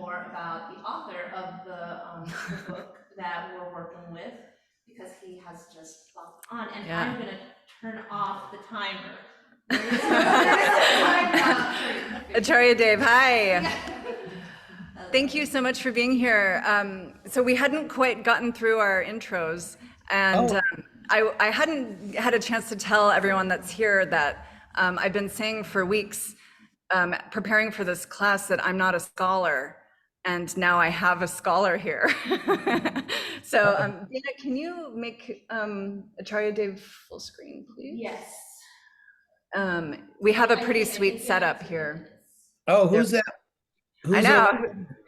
more about the author of the book that we're working with, because he has just logged on, and I'm going to turn off the timer. Acharyadev, hi. Thank you so much for being here. So we hadn't quite gotten through our intros, and I hadn't had a chance to tell everyone that's here that I've been saying for weeks, preparing for this class, that I'm not a scholar, and now I have a scholar here. So Dana, can you make Acharyadev full screen, please? Yes. We have a pretty sweet setup here. Oh, who's that? I know.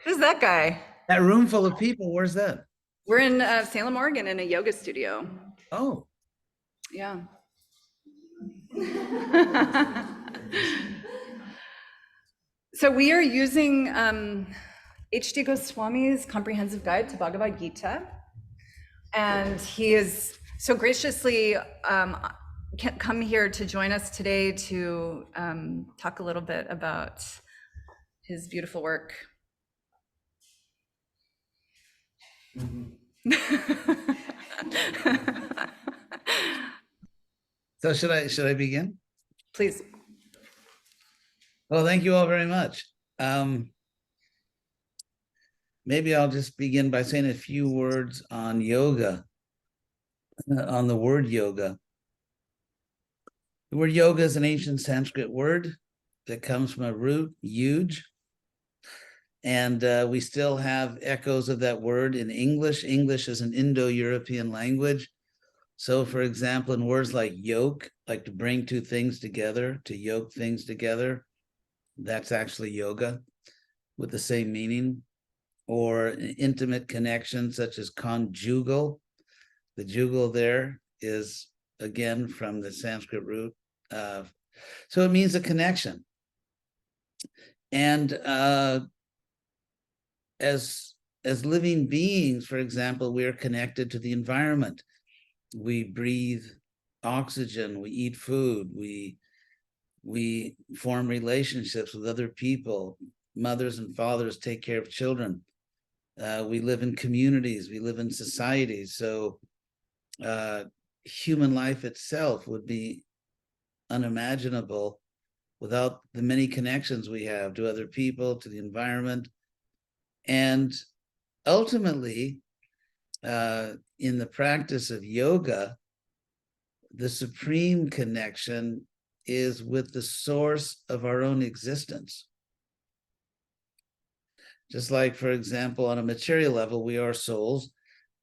Who's that guy? That room full of people, where's that? We're in Salem, Oregon, in a yoga studio. Oh. Yeah. So we are using HDG Goswami's Comprehensive Guide to Bhagavad Gita. And he is so graciously come here to join us today to talk a little bit about his beautiful work. So should I begin? Please. Well, thank you all very much. Maybe I'll just begin by saying a few words on yoga, on the word yoga. The word yoga is an ancient Sanskrit word that comes from a root, yuj. And we still have echoes of that word in English. English is an Indo-European language. So, for example, in words like yoke, like to bring two things together, to yoke things together, that's actually yoga with the same meaning. Or an intimate connection, such as conjugal. The jugal there is, again, from the Sanskrit root. So it means a connection. And as living beings, for example, we are connected to the environment. We breathe oxygen, we eat food, we form relationships with other people. Mothers and fathers take care of children. We live in communities, we live in societies. So human life itself would be unimaginable without the many connections we have to other people, to the environment. And ultimately, in the practice of yoga, the supreme connection is with the source of our own existence. Just like, for example, on a material level, we are souls,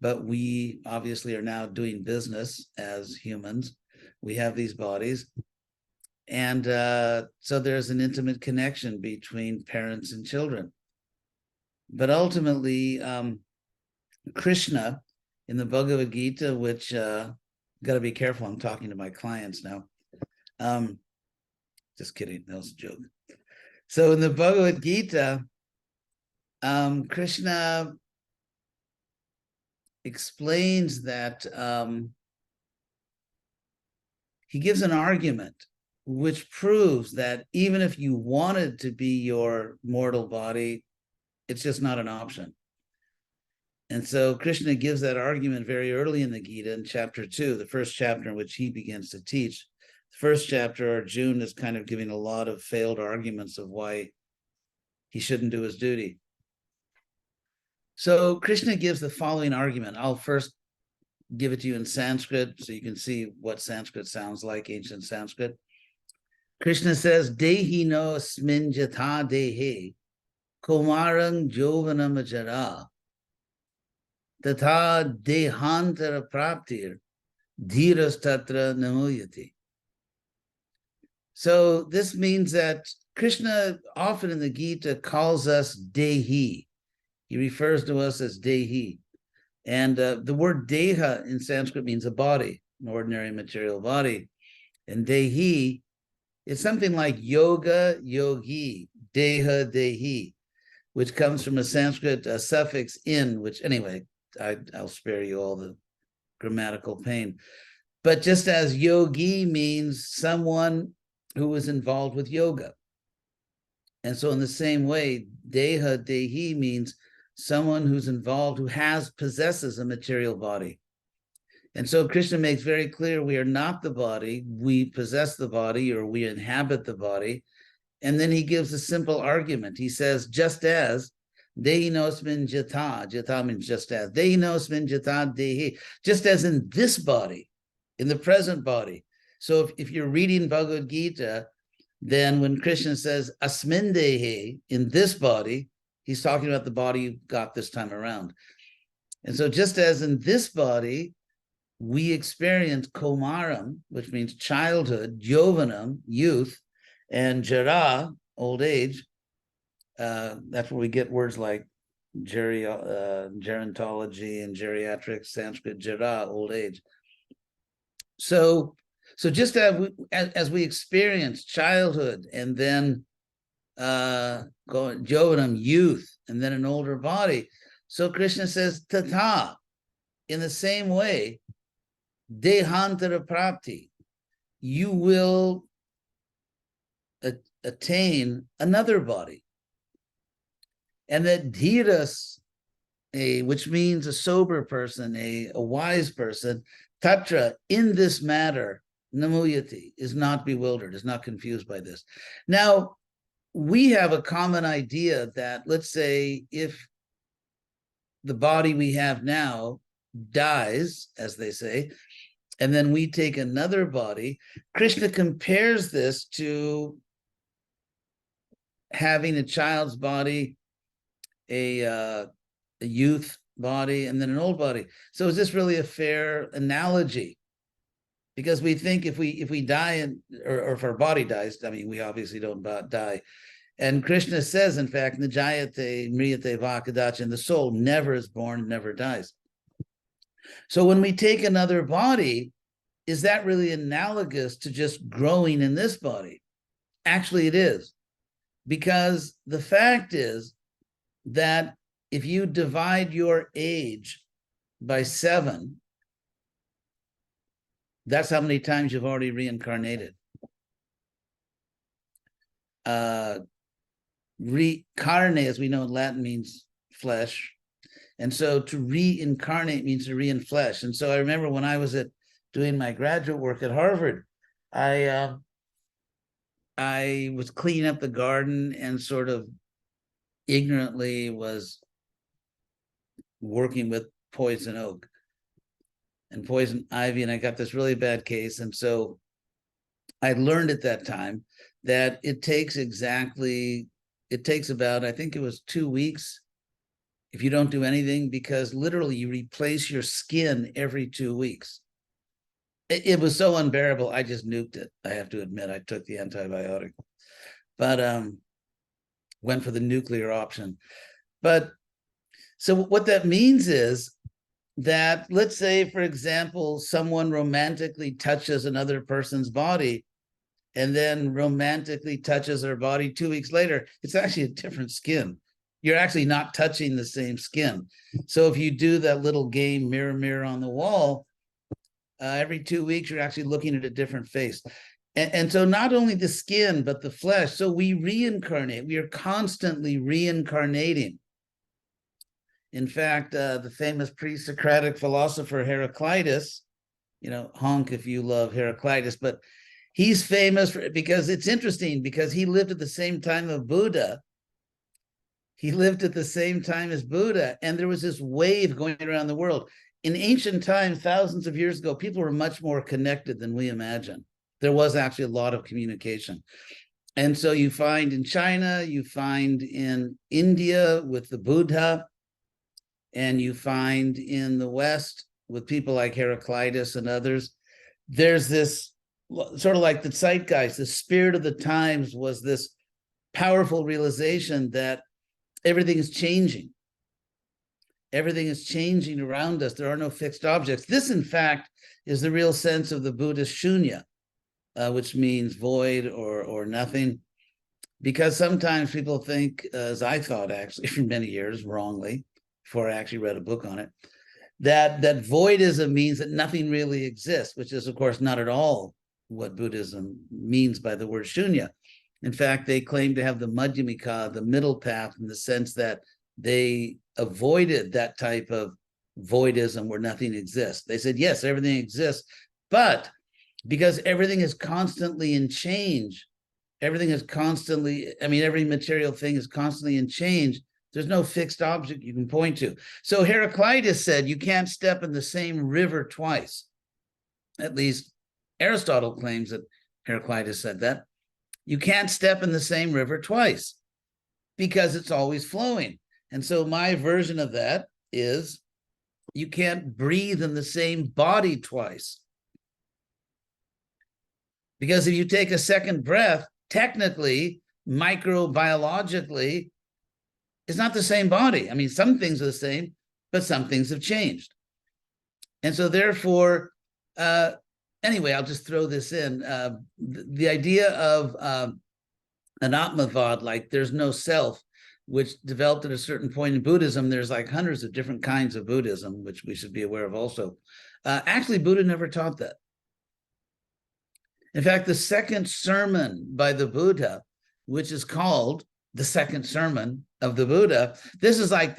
but we obviously are now doing business as humans. We have these bodies. And so there's an intimate connection between parents and children. But ultimately, Krishna in the Bhagavad Gita, which got to be careful, I'm talking to my clients now. Just kidding, that was a joke. So in the Bhagavad Gita, Krishna explains that he gives an argument which proves that even if you wanted to be your mortal body, it's just not an option. And so Krishna gives that argument very early in the Gita in chapter 2, the first chapter in which he begins to teach. The first chapter, Arjuna is kind of giving a lot of failed arguments of why he shouldn't do his duty. So Krishna gives the following argument. I'll first give it to you in Sanskrit so you can see what Sanskrit sounds like, ancient Sanskrit. Krishna says, Dehi no asmin jatha dehe, kumarang jovanam ajara, tatha dehantara praptir, dhiras tatra namuyati. So this means that Krishna often in the Gita calls us Dehi. He refers to us as Dehi. And the word Deha in Sanskrit means a body, an ordinary material body. And Dehi is something like yoga, yogi, Deha, Dehi, which comes from a Sanskrit suffix in, which anyway, I'll spare you all the grammatical pain. But just as yogi means someone who is involved with yoga. And so in the same way, deha, dehi means someone who's involved, who possesses a material body. And so Krishna makes very clear we are not the body, we possess the body, or we inhabit the body. And then he gives a simple argument. He says, just as dehi nosmin jata, jata means just as, dehi nosmin jata dehi, just as in this body, in the present body. So if you're reading Bhagavad Gita, then when Krishna says asmin dehi, in this body, he's talking about the body you got this time around. And so just as in this body, we experience komaram, which means childhood, yovanam, youth, and jara, old age. That's where we get words like gerontology and geriatrics, Sanskrit, jara, old age. So just as we experience childhood and then yovanam, youth, and then an older body. So Krishna says, tata, in the same way, dehantara prapti, you will attain another body. And that dhiras, which means a sober person, a wise person, tatra, in this matter, namuyati, is not bewildered, is not confused by this. Now, we have a common idea that, let's say, if the body we have now dies, as they say, and then we take another body, Krishna compares this to having a child's body, a youth body, and then an old body. So is this really a fair analogy? Because we think if we die, or if our body dies, I mean, we obviously don't die. And Krishna says, in fact, najayate mriyate vakadacha, and the soul never is born, never dies. So when we take another body, is that really analogous to just growing in this body? Actually, it is. Because the fact is that if you divide your age by 7, that's how many times you've already reincarnated. Carne, as we know in Latin, means flesh. And so to reincarnate means to re-inflesh. And so I remember when I was doing my graduate work at Harvard, I was cleaning up the garden and sort of ignorantly was working with poison oak and poison ivy, and I got this really bad case. And so I learned at that time that it takes about, I think it was 2 weeks if you don't do anything, because literally you replace your skin every 2 weeks. It was so unbearable, I just nuked it. I have to admit, I took the antibiotic, but went for the nuclear option. But so what that means is that, let's say, for example, someone romantically touches another person's body and then romantically touches their body 2 weeks later, it's actually a different skin. You're actually not touching the same skin. So if you do that little game, mirror, mirror on the wall, every 2 weeks, you're actually looking at a different face. And so not only the skin, but the flesh. So we reincarnate. We are constantly reincarnating. In fact, the famous pre-Socratic philosopher Heraclitus, honk if you love Heraclitus, but he's famous because it's interesting, because he lived at the same time of Buddha. He lived at the same time as Buddha, and there was this wave going around the world. In ancient times, thousands of years ago, people were much more connected than we imagine. There was actually a lot of communication. And so you find in China, you find in India with the Buddha, and you find in the West with people like Heraclitus and others, there's this sort of like the zeitgeist, the spirit of the times was this powerful realization that everything is changing. Everything is changing around us. There are no fixed objects. This, in fact, is the real sense of the Buddhist shunya, which means void or nothing. Because sometimes people think, as I thought actually for many years, wrongly, before I actually read a book on it, that voidism means that nothing really exists, which is, of course, not at all what Buddhism means by the word shunya. In fact, they claim to have the Madhyamika, the middle path, in the sense that they avoided that type of voidism where nothing exists. They said, yes, everything exists, but because everything is constantly in change, everything is constantly, I mean, every material thing is constantly in change. There's no fixed object you can point to. So Heraclitus said, you can't step in the same river twice. At least Aristotle claims that Heraclitus said that. You can't step in the same river twice because it's always flowing. And so my version of that is you can't breathe in the same body twice. Because if you take a second breath, technically, microbiologically, it's not the same body. I mean, some things are the same, but some things have changed. And so therefore, anyway, I'll just throw this in. The idea of an Atmavad, like there's no self, which developed at a certain point in Buddhism. There's like hundreds of different kinds of Buddhism, which we should be aware of also. Actually, Buddha never taught that. In fact, the second sermon by the Buddha, which is called the second sermon of the Buddha, this is like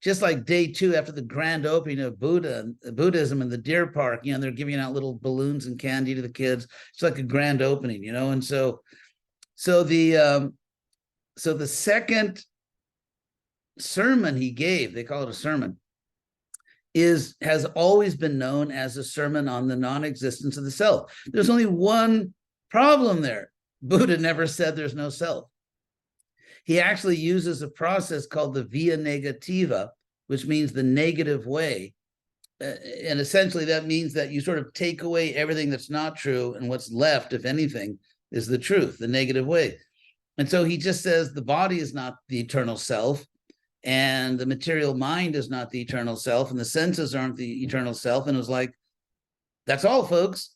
just like day 2 after the grand opening of Buddhism in the Deer Park, they're giving out little balloons and candy to the kids. It's like a grand opening, and so the second sermon he gave, they call it a sermon, has always been known as a sermon on the non-existence of the self. There's only one problem there. Buddha never said there's no self. He actually uses a process called the via negativa, which means the negative way. And essentially that means that you sort of take away everything that's not true, and what's left, if anything, is the truth, the negative way. And so he just says the body is not the eternal self, and the material mind is not the eternal self, and the senses aren't the eternal self. And it was like, that's all, folks.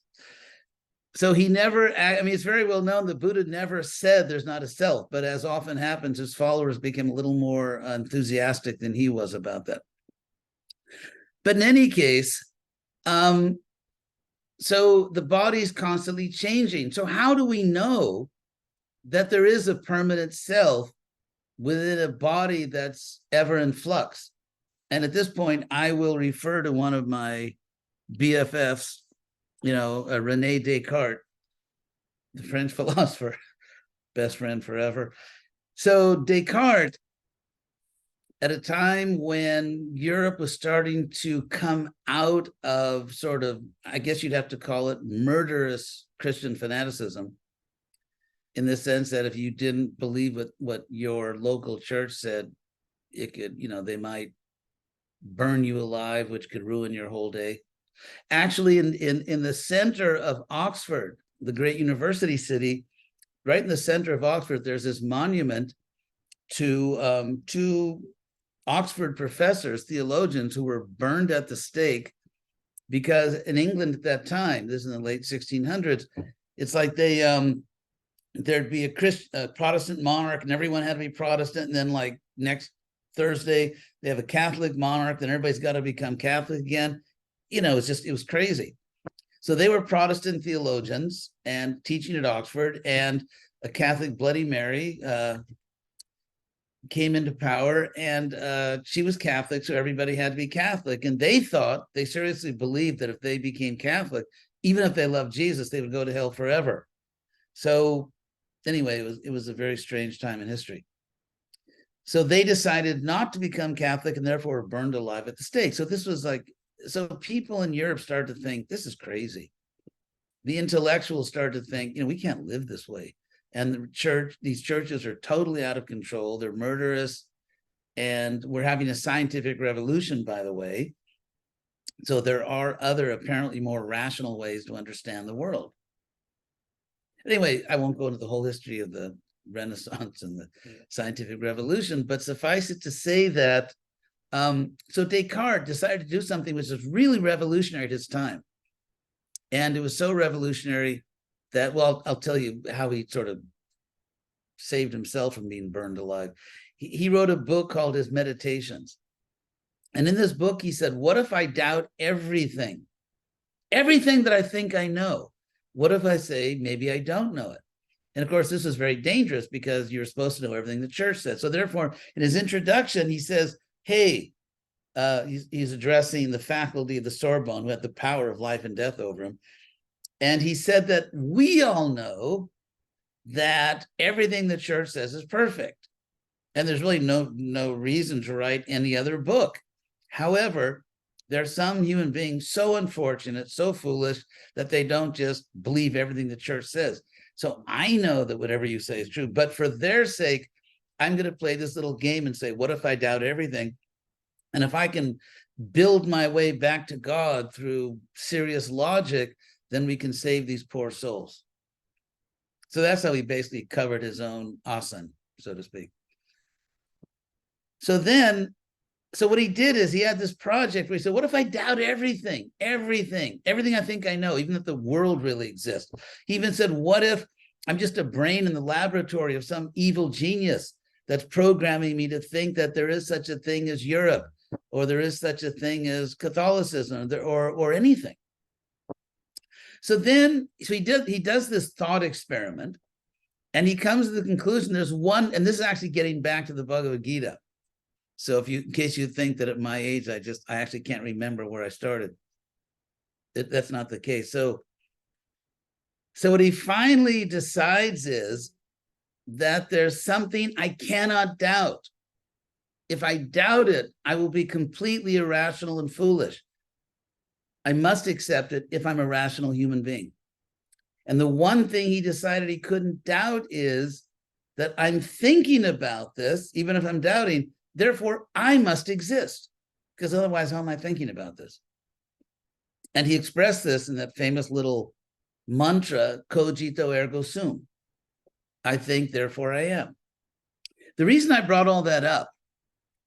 So he never, I mean, it's very well known that Buddha never said there's not a self, but as often happens, his followers became a little more enthusiastic than he was about that. But in any case, so the body's constantly changing. So how do we know that there is a permanent self within a body that's ever in flux? And at this point, I will refer to one of my BFFs, René Descartes, the French philosopher, best friend forever. So Descartes, at a time when Europe was starting to come out of sort of, I guess you'd have to call it murderous Christian fanaticism, in the sense that if you didn't believe what your local church said, it could, they might burn you alive, which could ruin your whole day. Actually, in the center of Oxford, the great university city, right in the center of Oxford, there's this monument to two Oxford professors, theologians, who were burned at the stake because in England at that time, this is in the late 1600s, it's like there'd be a Protestant monarch and everyone had to be Protestant, and then like next Thursday they have a Catholic monarch, then everybody's got to become Catholic again. It was crazy. So they were Protestant theologians and teaching at Oxford, and a Catholic Bloody Mary came into power, and she was Catholic, so everybody had to be Catholic. And they seriously believed that if they became Catholic, even if they loved Jesus, they would go to hell forever. So anyway, it was a very strange time in history. So they decided not to become Catholic and therefore were burned alive at the stake. So this was like, so people in Europe started to think, this is crazy. The intellectuals started to think, we can't live this way. And these churches are totally out of control. They're murderous. And we're having a scientific revolution, by the way. So there are other apparently more rational ways to understand the world. Anyway, I won't go into the whole history of the Renaissance and the scientific revolution, but suffice it to say that so Descartes decided to do something which was really revolutionary at his time. And it was so revolutionary that, well, I'll tell you how he sort of saved himself from being burned alive. He wrote a book called his Meditations. And in this book, he said, what if I doubt everything? Everything that I think I know. What if I say, maybe I don't know it? And of course, this is very dangerous because you're supposed to know everything the church says. So therefore, in his introduction, he says, hey, he's addressing the faculty of the Sorbonne who had the power of life and death over him. And he said that we all know that everything the church says is perfect. And there's really no reason to write any other book. However, there are some human beings so unfortunate, so foolish, that they don't just believe everything the church says. So I know that whatever you say is true, but for their sake, I'm going to play this little game and say, what if I doubt everything? And if I can build my way back to God through serious logic, then we can save these poor souls. So that's how he basically covered his own asan, so to speak. So what he did is he had this project where he said, what if I doubt everything I think I know, even if the world really exists? He even said, what if I'm just a brain in the laboratory of some evil genius that's programming me to think that there is such a thing as Europe, or there is such a thing as Catholicism, or anything. So he does this thought experiment, and he comes to the conclusion there's one, and this is actually getting back to the Bhagavad Gita. So in case you think that at my age, I actually can't remember where I started. That's not the case. So what he finally decides is that there's something I cannot doubt. If I doubt it, I will be completely irrational and foolish. I must accept it if I'm a rational human being. And the one thing he decided he couldn't doubt is that I'm thinking about this, even if I'm doubting, therefore I must exist, because otherwise how am I thinking about this? And he expressed this in that famous little mantra, cogito ergo sum. I think, therefore I am. The reason I brought all that up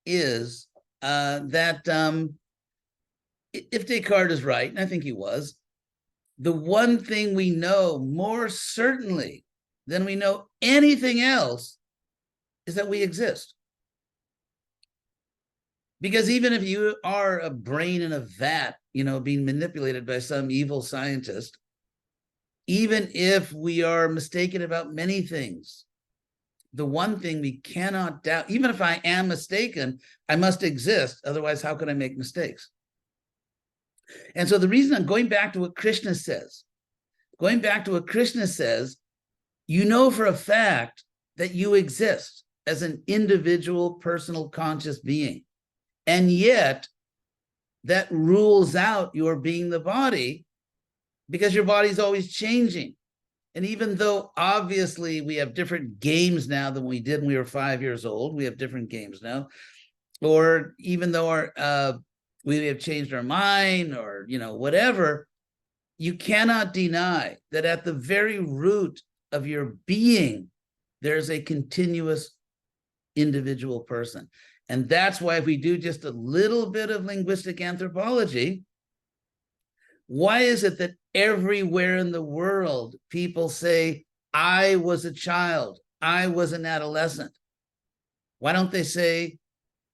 is that if Descartes is right, and I think he was, the one thing we know more certainly than we know anything else is that we exist. Because even if you are a brain in a vat, being manipulated by some evil scientist, even if we are mistaken about many things, the one thing we cannot doubt, even if I am mistaken, I must exist. Otherwise, how can I make mistakes? And so the reason I'm going back to what Krishna says, you know for a fact that you exist as an individual, personal, conscious being. And yet that rules out your being the body, because your body is always changing. And even though obviously we have different games now than we did when we were 5 years old, we have different games now, or even though we have changed our mind, or whatever, you cannot deny that at the very root of your being, there's a continuous individual person. And that's why if we do just a little bit of linguistic anthropology, why is it that everywhere in the world people say, I was a child, I was an adolescent? Why don't they say,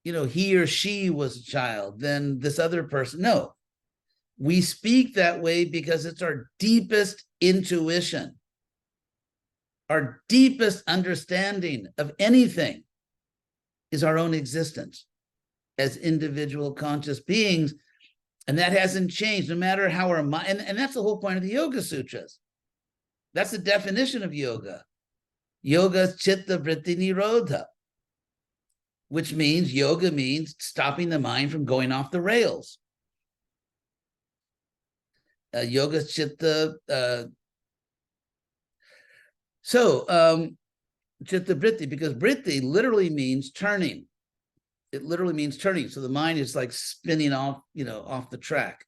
he or she was a child, then this other person? No, we speak that way because it's our deepest intuition, our deepest understanding of anything is our own existence as individual conscious beings. And that hasn't changed, no matter how our mind, and that's the whole point of the Yoga Sutras. That's the definition of yoga. Yoga chitta vritti nirodha, which means yoga means stopping the mind from going off the rails. Yoga chitta, chitta vritti, because vritti literally means turning. It literally means turning. So the mind is like spinning off, off the track.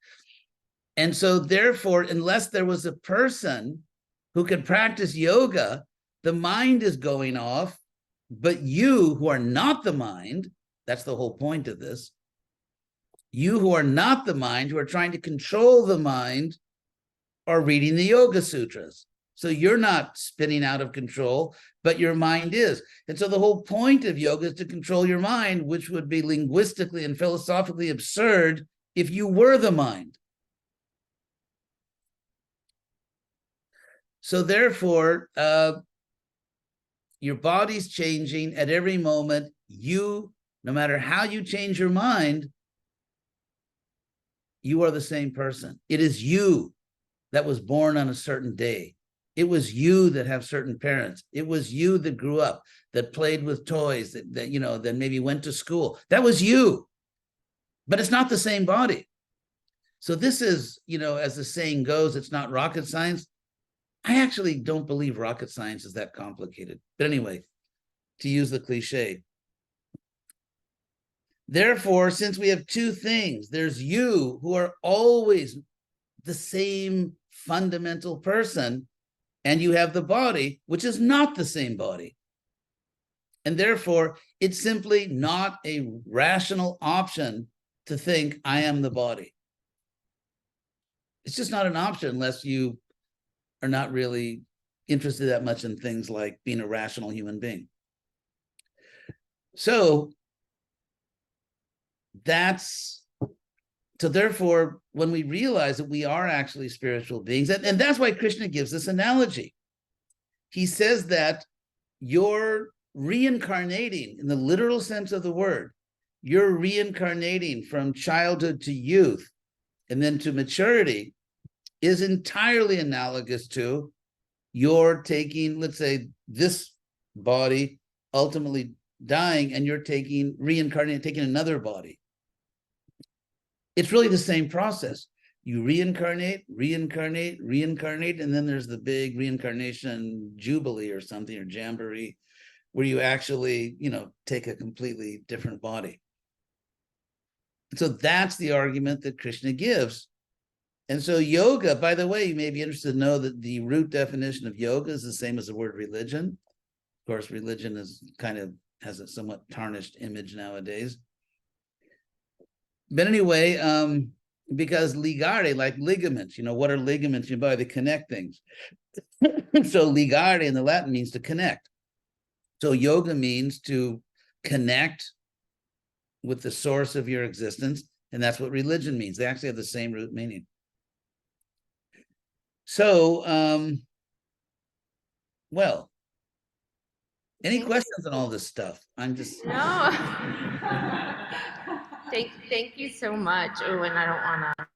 And so therefore, unless there was a person who could practice yoga, the mind is going off, but you who are not the mind, that's the whole point of this. You who are not the mind, who are trying to control the mind, are reading the Yoga Sutras. So you're not spinning out of control, but your mind is. And so the whole point of yoga is to control your mind, which would be linguistically and philosophically absurd if you were the mind. So therefore, your body's changing at every moment. You, no matter how you change your mind, you are the same person. It is you that was born on a certain day. It was you that have certain parents. It was you that grew up, that played with toys, that maybe went to school. That was you. But it's not the same body. So this is, as the saying goes, it's not rocket science. I actually don't believe rocket science is that complicated. But anyway, to use the cliche. Therefore, since we have two things, there's you who are always the same fundamental person, and you have the body, which is not the same body. And therefore, it's simply not a rational option to think I am the body. It's just not an option unless you are not really interested that much in things like being a rational human being. So therefore, when we realize that we are actually spiritual beings, and that's why Krishna gives this analogy. He says that you're reincarnating in the literal sense of the word. You're reincarnating from childhood to youth and then to maturity is entirely analogous to you're taking, let's say, this body, ultimately dying, and you're reincarnating, taking another body. It's really the same process. You reincarnate, and then there's the big reincarnation jubilee or something, or jamboree, where you actually, take a completely different body. So that's the argument that Krishna gives. And so yoga, by the way, you may be interested to know that the root definition of yoga is the same as the word religion. Of course, religion has a somewhat tarnished image nowadays. But anyway, because ligare, like ligaments, what are ligaments in your body? They connect things. So ligare in the Latin means to connect. So yoga means to connect with the source of your existence, and that's what religion means. They actually have the same root meaning. So, well, any questions on all this stuff? I'm just... No. Thank you so much. Oh, and I don't want to.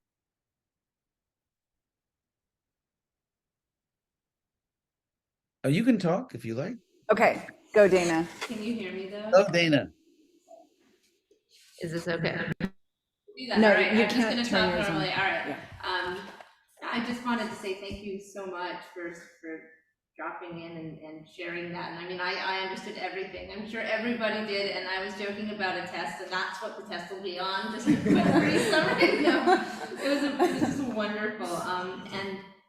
Oh, you can talk if you like. Okay, go Dana. Can you hear me though? Oh, Dana. Is this okay? Do that. No, All right. you I'm just can't gonna turn talk yours on. normally. All right. Yeah. I just wanted to say thank you so much for dropping in and sharing that. And I mean, I understood everything. I'm sure everybody did. And I was joking about a test, and that's what the test will be on. Just a quick summary. No, it was just wonderful.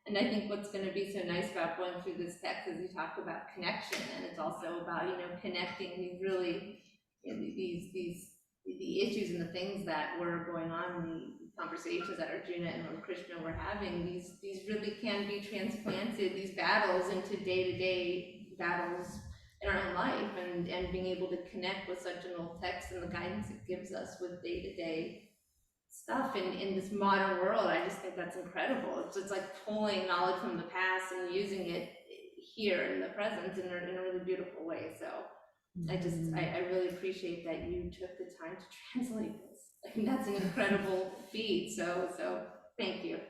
And I think what's going to be so nice about going through this text is you talk about connection, and it's also about connecting these really the issues and the things that were going on in the conversations that Arjuna and Lord Krishna were having. These really can be transplanted, these battles, into day-to-day battles in our own life, and being able to connect with such an old text and the guidance it gives us with day-to-day stuff in this modern world. I just think that's incredible. It's like pulling knowledge from the past and using it here in the present in a really beautiful way. So I really appreciate that you took the time to translate this. I mean, that's an incredible feat. So thank you.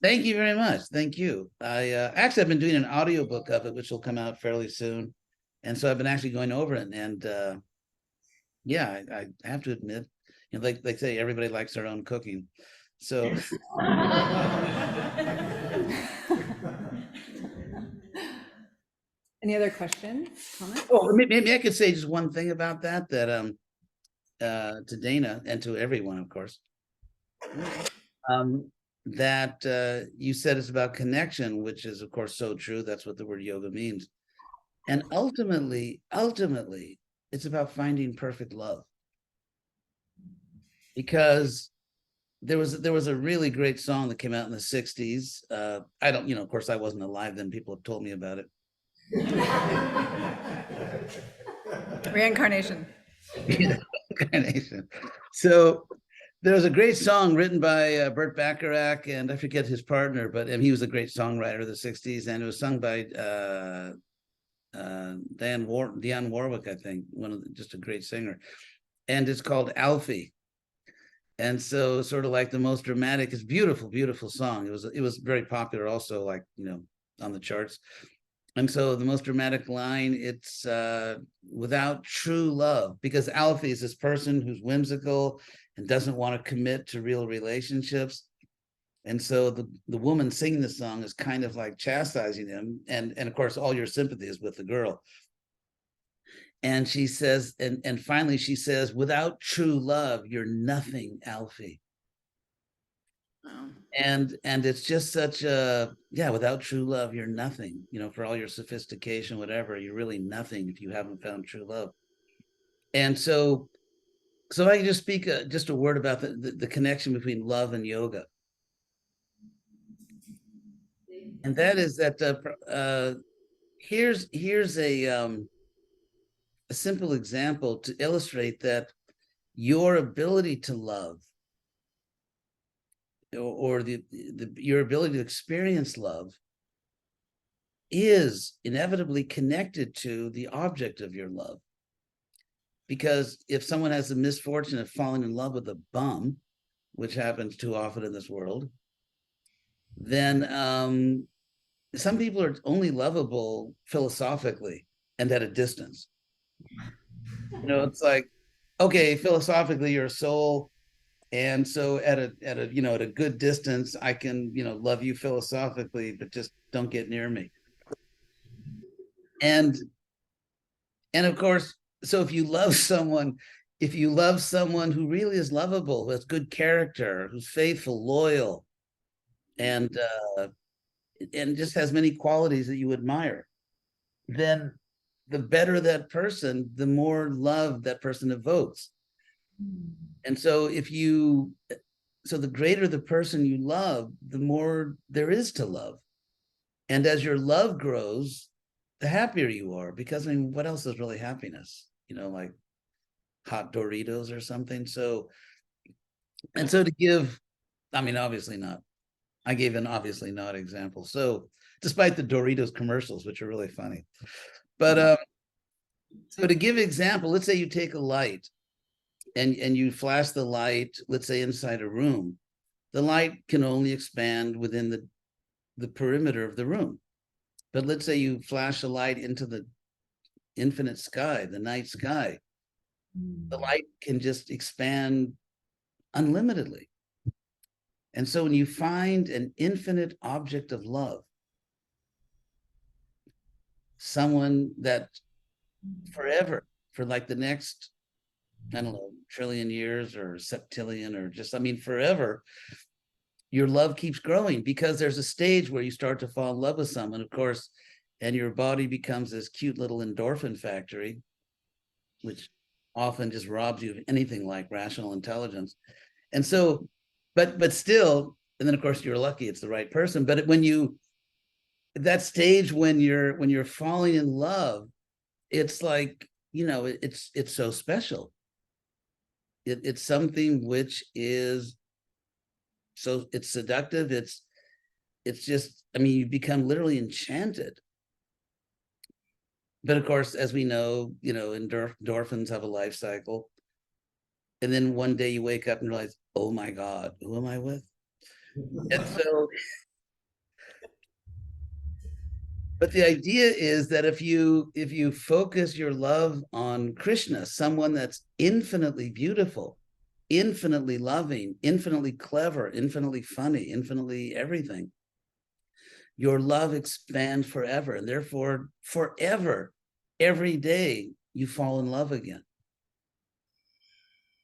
Thank you very much. Thank you. I've been doing an audiobook of it, which will come out fairly soon. And so I've been actually going over it. And I have to admit, like they say, everybody likes their own cooking. So Any other questions, comments? oh, maybe I could say just one thing about that to Dana and to everyone, of course. That you said it's about connection, which is, of course, so true. That's what the word yoga means. And ultimately, it's about finding perfect love. Because there was a really great song that came out in the 60s. I don't, of course, I wasn't alive then. People have told me about it. Reincarnation. Reincarnation. So there was a great song written by Burt Bacharach, and I forget his partner, but he was a great songwriter of the 60s, and it was sung by Dionne Warwick, I think, just a great singer, and it's called Alfie. And so, sort of like the most dramatic, it's beautiful, beautiful song. It was very popular, also, like, on the charts. And so the most dramatic line, it's without true love, because Alfie is this person who's whimsical and doesn't want to commit to real relationships. And so the woman singing the song is kind of like chastising him. And of course, all your sympathy is with the girl. And she says, and finally she says, without true love, you're nothing, Alfie. Wow. And it's just such a, yeah, without true love, you're nothing, for all your sophistication, whatever, you're really nothing if you haven't found true love. And so I can just speak just a word about the connection between love and yoga. And that is that here's a simple example to illustrate that your ability to love, or your ability to experience love, is inevitably connected to the object of your love. Because if someone has the misfortune of falling in love with a bum, which happens too often in this world, then some people are only lovable philosophically and at a distance. It's like, okay, philosophically you're a soul, and so at a good distance I can love you philosophically, but just don't get near me. And of course, so if you love someone who really is lovable, who has good character, who's faithful, loyal, and just has many qualities that you admire, then the better that person, the more love that person evokes. And so the greater the person you love, the more there is to love. And as your love grows, the happier you are, because what else is really happiness? Like hot Doritos or something. So to give, obviously not. I gave an obviously not example. So despite the Doritos commercials, which are really funny, but so to give example, let's say you take a light and you flash the light, let's say inside a room. The light can only expand within the perimeter of the room. But let's say you flash a light into the infinite sky, the night sky. The light can just expand unlimitedly. And so when you find an infinite object of love, someone that forever, for like the next, I don't know, trillion years or septillion, or just, forever, your love keeps growing, because there's a stage where you start to fall in love with someone, of course, and your body becomes this cute little endorphin factory, which often just robs you of anything like rational intelligence. And so, but still, and then of course you're lucky it's the right person. But that stage when you're falling in love, it's like, it's so special. It's something which is so, it's seductive. It's just, you become literally enchanted. But of course, as we know, endorphins have a life cycle. And then one day you wake up and realize, oh my God, who am I with? And so, but the idea is that if you focus your love on Krishna, someone that's infinitely beautiful, infinitely loving, infinitely clever, infinitely funny, infinitely everything, your love expands forever. And therefore, forever, every day, you fall in love again.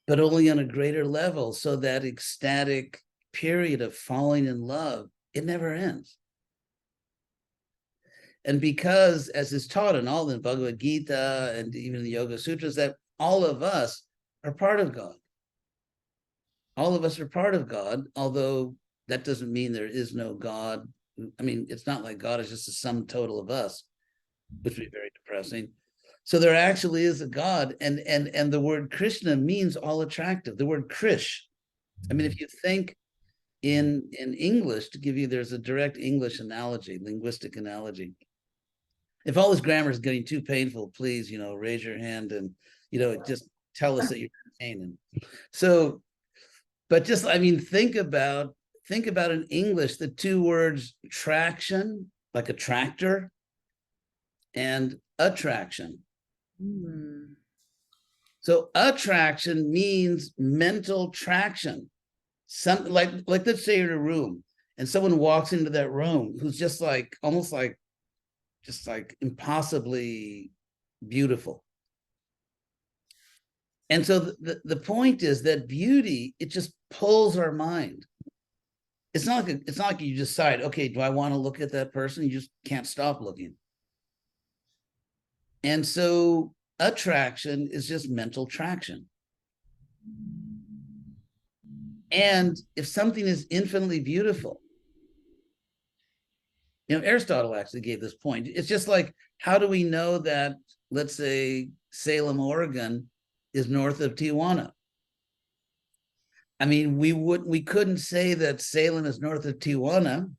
But only on a greater level, so that ecstatic period of falling in love, it never ends. And because, as is taught in all the Bhagavad Gita and even the Yoga Sutras, that all of us are part of God. All of us are part of God, although that doesn't mean there is no God. It's not like God is just a sum total of us, which would be very depressing. So there actually is a God, and the word Krishna means all attractive. The word Krish. If you think in English, to give you, there's a direct English analogy, linguistic analogy. If all this grammar is getting too painful, please, raise your hand and, just tell us that you're in pain. And so, but just, I mean, think about in English, the two words traction, like a tractor, and attraction. So attraction means mental traction. Something like let's say you're in a room and someone walks into that room who's just like almost like just like impossibly beautiful. And so the point is that beauty, it just pulls our mind. It's not like you decide, okay, do I want to look at that person? You just can't stop looking. And so attraction is just mental traction. And if something is infinitely beautiful, Aristotle actually gave this point. It's just like, how do we know that, let's say, Salem, Oregon is north of Tijuana? I mean, we couldn't say that Salem is north of Tijuana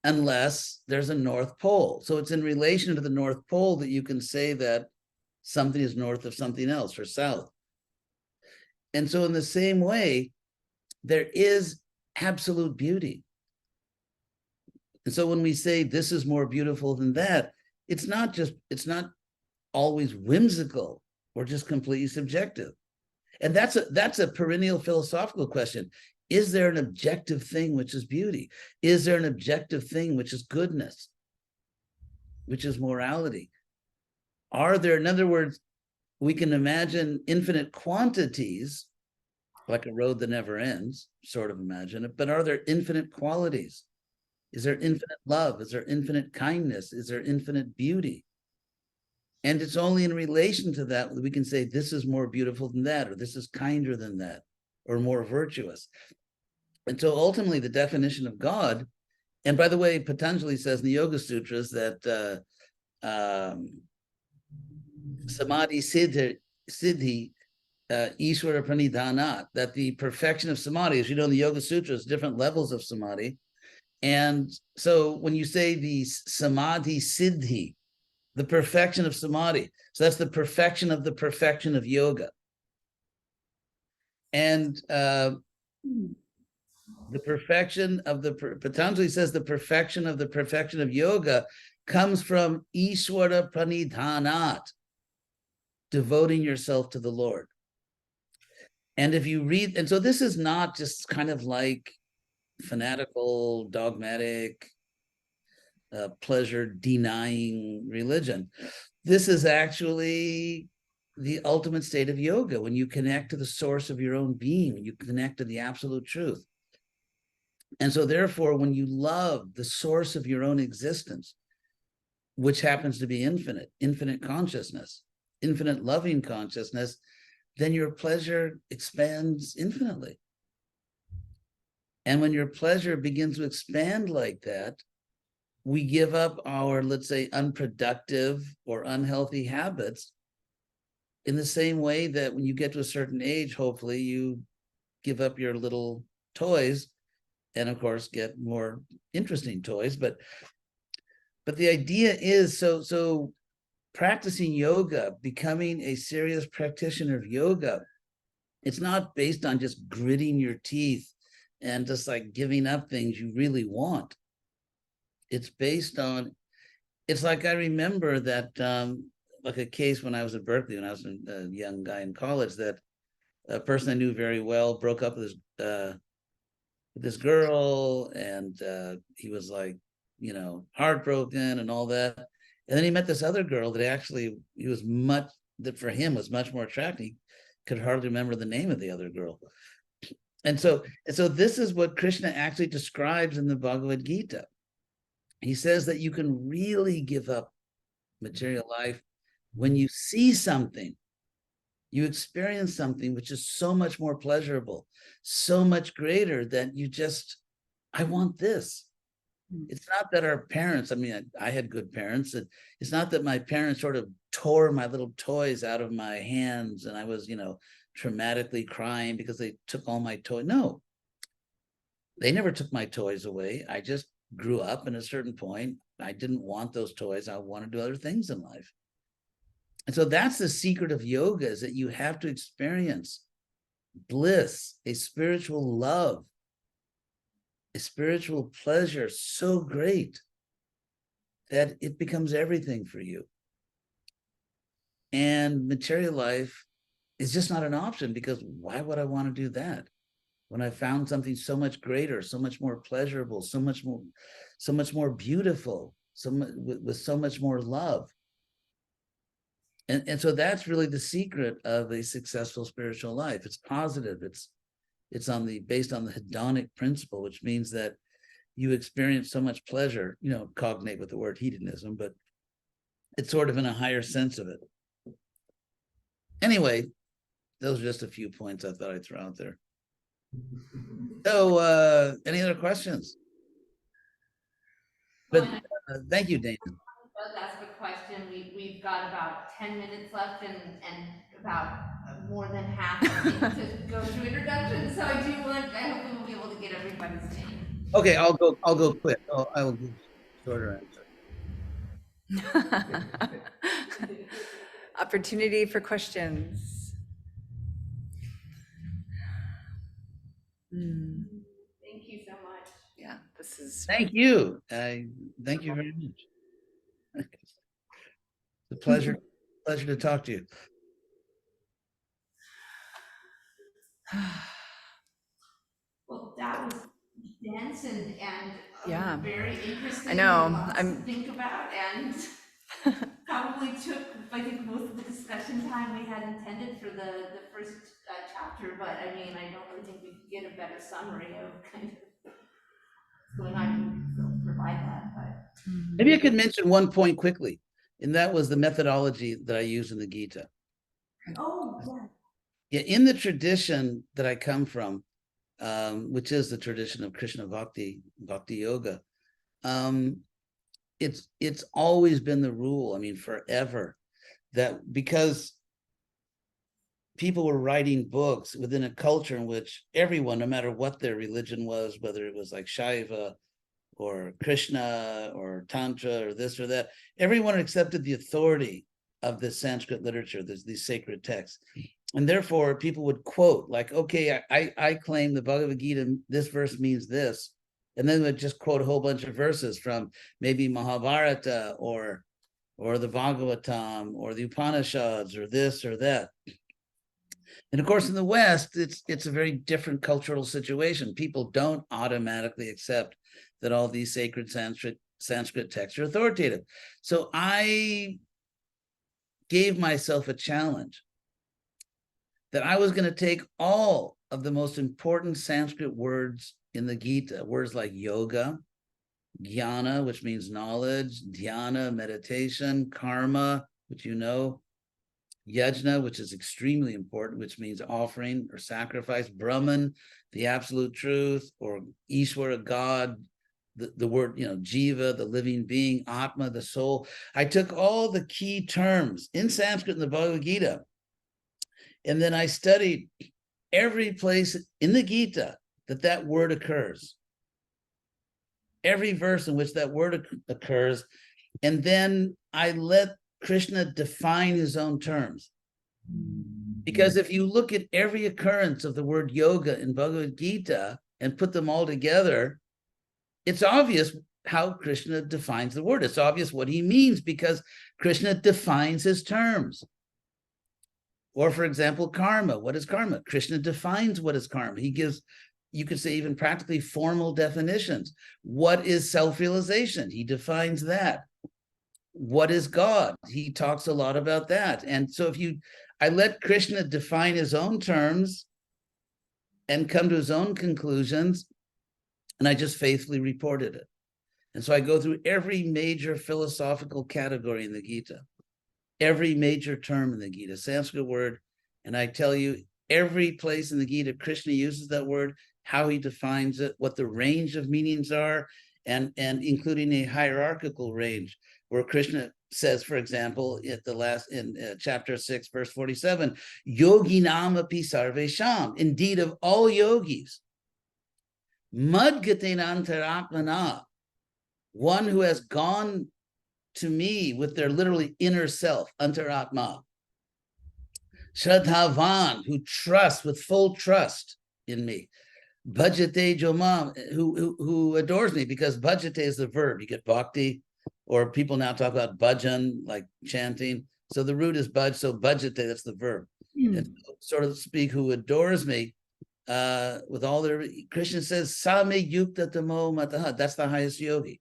unless there's a North Pole. So it's in relation to the North Pole that you can say that something is north of something else or south. And so in the same way, there is absolute beauty. And so when we say this is more beautiful than that, it's not always whimsical or just completely subjective. And that's a perennial philosophical question. Is there an objective thing which is beauty? Is there an objective thing which is goodness, which is morality? Are there, in other words, we can imagine infinite quantities, like a road that never ends, sort of imagine it, but are there infinite qualities? Is there infinite love? Is there infinite kindness? Is there infinite beauty? And it's only in relation to that we can say this is more beautiful than that, or this is kinder than that, or more virtuous. And so ultimately the definition of God, and by the way, Patanjali says in the Yoga Sutras that samadhi siddhi Ishvara pranidhanat, that the perfection of samadhi, as you know in the Yoga Sutras, different levels of samadhi. And so when you say the samadhi siddhi, the perfection of samadhi, so that's the perfection of yoga. And the perfection of Patanjali says the perfection of yoga comes from Ishvara pranidhanat, devoting yourself to the Lord. And if you read, and so this is not just kind of like fanatical, dogmatic, pleasure denying religion. This is actually the ultimate state of yoga, when you connect to the source of your own being, when you connect to the absolute truth. And so therefore, when you love the source of your own existence, which happens to be infinite consciousness, infinite loving consciousness, then your pleasure expands infinitely. And when your pleasure begins to expand like that, we give up our, let's say, unproductive or unhealthy habits, in the same way that when you get to a certain age, hopefully you give up your little toys and of course get more interesting toys. But the idea is, so practicing yoga, becoming a serious practitioner of yoga, it's not based on just gritting your teeth and just like giving up things you really want. It's based on, it's like, I remember that, like a case when I was at Berkeley, when I was a young guy in college, that a person I knew very well broke up with this girl, and he was like, heartbroken and all that. And then he met this other girl that actually that for him was much more attractive. He could hardly remember the name of the other girl. And so this is what Krishna actually describes in the Bhagavad Gita. He says that you can really give up material life when you see something, you experience something which is so much more pleasurable, so much greater, that you just, I want this. It's not that our parents, I mean, I had good parents. It's not that my parents sort of tore my little toys out of my hands and I was, traumatically crying because they took all my toys. No, they never took my toys away. I just grew up, and at a certain point, I didn't want those toys. I want to do other things in life. And so that's the secret of yoga, is that you have to experience bliss, a spiritual love, a spiritual pleasure so great that it becomes everything for you. And material life is just not an option, because why would I want to do that when I found something so much greater, so much more pleasurable, so much more beautiful, with so much more love? And so that's really the secret of a successful spiritual life. It's positive. It's based on the hedonic principle, which means that you experience so much pleasure, cognate with the word hedonism, but it's sort of in a higher sense of it. Anyway, those are just a few points I thought I'd throw out there. So, any other questions? But thank you, Dana. Let's ask a question. We've got about 10 minutes left and about more than half, I think, to go through introductions. So I hope we will be able to get everybody's name. Okay, I'll go quick. I will give shorter answer. Opportunity for questions. Thank you so much. Yeah, this is. Thank you. Thank you very much. It's a pleasure to talk to you. Well, that was dense and Yeah. very interesting. I know. Lots to think about, and probably took, I think, most of the discussion time we had intended for the first chapter. But I mean, I don't really think we could get a better summary of kind of what's going on. We'll provide that, but Maybe I could mention one point quickly, and that was the methodology that I use in the Gita. oh Yeah, in the tradition that I come from, which is the tradition of Krishna Bhakti Yoga, it's always been the rule, I mean, forever, that because people were writing books within a culture in which everyone, no matter what their religion was, whether it was like Shaiva or Krishna or Tantra or this or that, everyone accepted the authority of this Sanskrit literature, these sacred texts. And therefore, people would quote, like, okay, I claim the Bhagavad Gita, this verse means this. And then would just quote a whole bunch of verses from maybe Mahabharata or the Bhagavatam or the Upanishads or this or that. And of course, in the West, it's a very different cultural situation. People don't automatically accept that all these sacred Sanskrit texts are authoritative. So I gave myself a challenge that I was going to take all of the most important Sanskrit words in the Gita, words like yoga, jnana, which means knowledge, dhyana, meditation, karma, which you know, yajna, which is extremely important, which means offering or sacrifice, Brahman, the absolute truth, or Ishvara, God, the word, jiva, the living being, atma, the soul. I took all the key terms in Sanskrit in the Bhagavad Gita, and then I studied every place in the Gita that word occurs, every verse in which that word occurs, and then I let Krishna define his own terms. Because if you look at every occurrence of the word yoga in Bhagavad Gita and put them all together, it's obvious how Krishna defines the word. It's obvious what he means because Krishna defines his terms. Or, for example, karma. What is karma? Krishna defines what is karma. He gives, you could say, even practically formal definitions. What is self-realization? He defines that. What is God? He talks a lot about that. And so I let Krishna define his own terms and come to his own conclusions, and I just faithfully reported it. And so I go through every major philosophical category in the Gita, every major term in the Gita, Sanskrit word, and I tell you every place in the Gita Krishna uses that word, how he defines it, what the range of meanings are, and including a hierarchical range, where Krishna says, for example, in chapter 6, verse 47, yoginam api sarvesham, indeed of all yogis, madgatenantaratmana, one who has gone to me with their literally inner self, antaratma. Shraddhavan, who trusts with full trust in me. Bhajate Jomam, who adores me, because bhajate is the verb. You get bhakti, or people now talk about bhajan, like chanting. So the root is bhaj, so bhajate, that's the verb. And sort of speak, who adores me with all their, Krishna says, Same yukta tamo mataha, that's the highest yogi.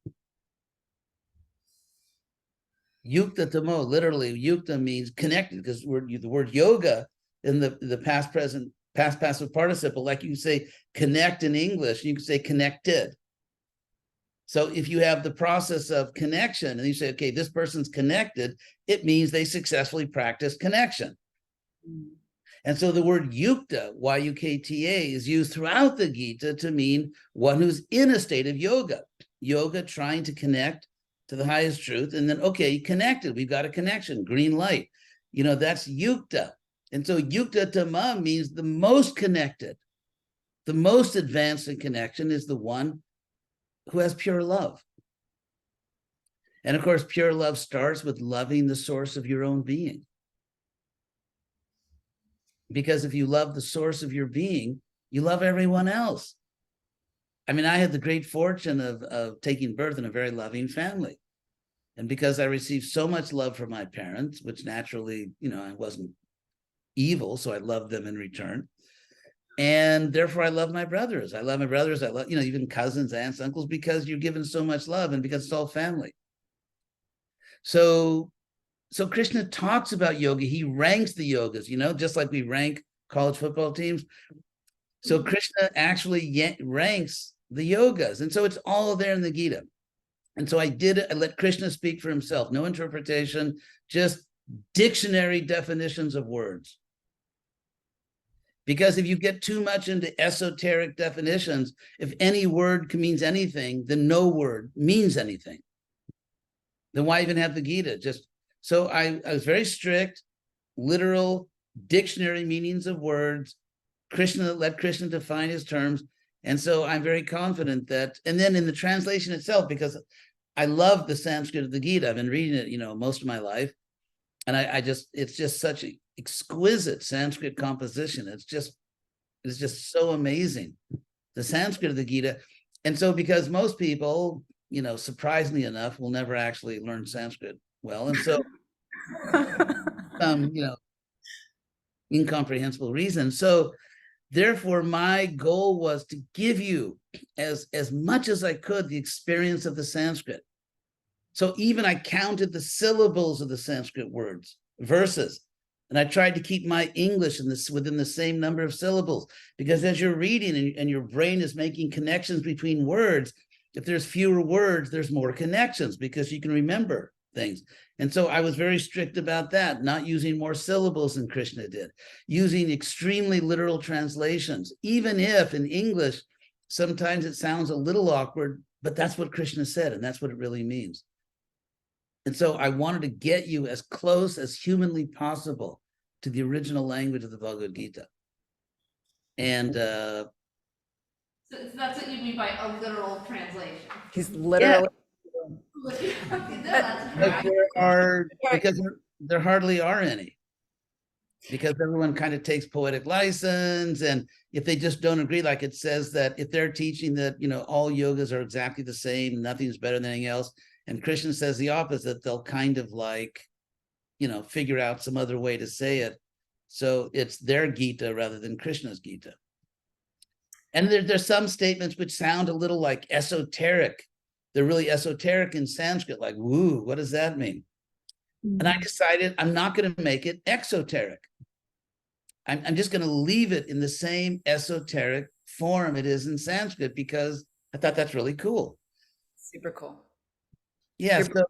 Yukta tamo, literally, yukta means connected, because the word yoga in the past, present, past passive participle, like you say connect in English, you can say connected. So if you have the process of connection and you say, okay, this person's connected, it means they successfully practice connection. And so the word yukta, Y-U-K-T-A, is used throughout the Gita to mean one who's in a state of yoga. Yoga, trying to connect to the highest truth. And then, okay, connected, we've got a connection, green light. You know, that's yukta. And so yukta tama means the most connected, the most advanced in connection is the one who has pure love. And of course, pure love starts with loving the source of your own being. Because if you love the source of your being, you love everyone else. I mean, I had the great fortune of taking birth in a very loving family. And because I received so much love from my parents, which naturally, you know, I wasn't evil, so I loved them in return. And therefore, I love my brothers. I love my brothers. I love, you know, even cousins, aunts, uncles, because you're given so much love and because it's all family. So Krishna talks about yoga. He ranks the yogas, you know, just like we rank college football teams. So Krishna actually ranks the yogas. And so it's all there in the Gita. And so I let Krishna speak for himself. No interpretation, just dictionary definitions of words. Because if you get too much into esoteric definitions, if any word means anything, then no word means anything. Then why even have the Gita? So I was very strict, literal, dictionary meanings of words. Let Krishna define his terms. And so I'm very confident that, and then in the translation itself, because I love the Sanskrit of the Gita, I've been reading it, you know, most of my life. And it's just such an exquisite Sanskrit composition. It's just so amazing, the Sanskrit of the Gita. And so because most people, you know, surprisingly enough, will never actually learn Sanskrit well. And so, you know, incomprehensible reason. So therefore, my goal was to give you as much as I could the experience of the Sanskrit. So even I counted the syllables of the Sanskrit words, verses, and I tried to keep my English within the same number of syllables, because as you're reading and your brain is making connections between words, if there's fewer words, there's more connections because you can remember things. And so I was very strict about that, not using more syllables than Krishna did, using extremely literal translations, even if in English, sometimes it sounds a little awkward, but that's what Krishna said, and that's what it really means. And so I wanted to get you as close as humanly possible to the original language of the Bhagavad Gita. And So that's what you mean by a literal translation. He's literally. Because there hardly are any. Because everyone kind of takes poetic license, and if they just don't agree, like it says that if they're teaching that, you know, all yogas are exactly the same, nothing's better than anything else, and Krishna says the opposite, they'll kind of like, you know, figure out some other way to say it. So it's their Gita rather than Krishna's Gita. And there's some statements which sound a little like esoteric. They're really esoteric in Sanskrit, like, woo, what does that mean? And I decided I'm not going to make it exoteric. I'm just going to leave it in the same esoteric form it is in Sanskrit, because I thought that's really cool. Super cool. Yeah, so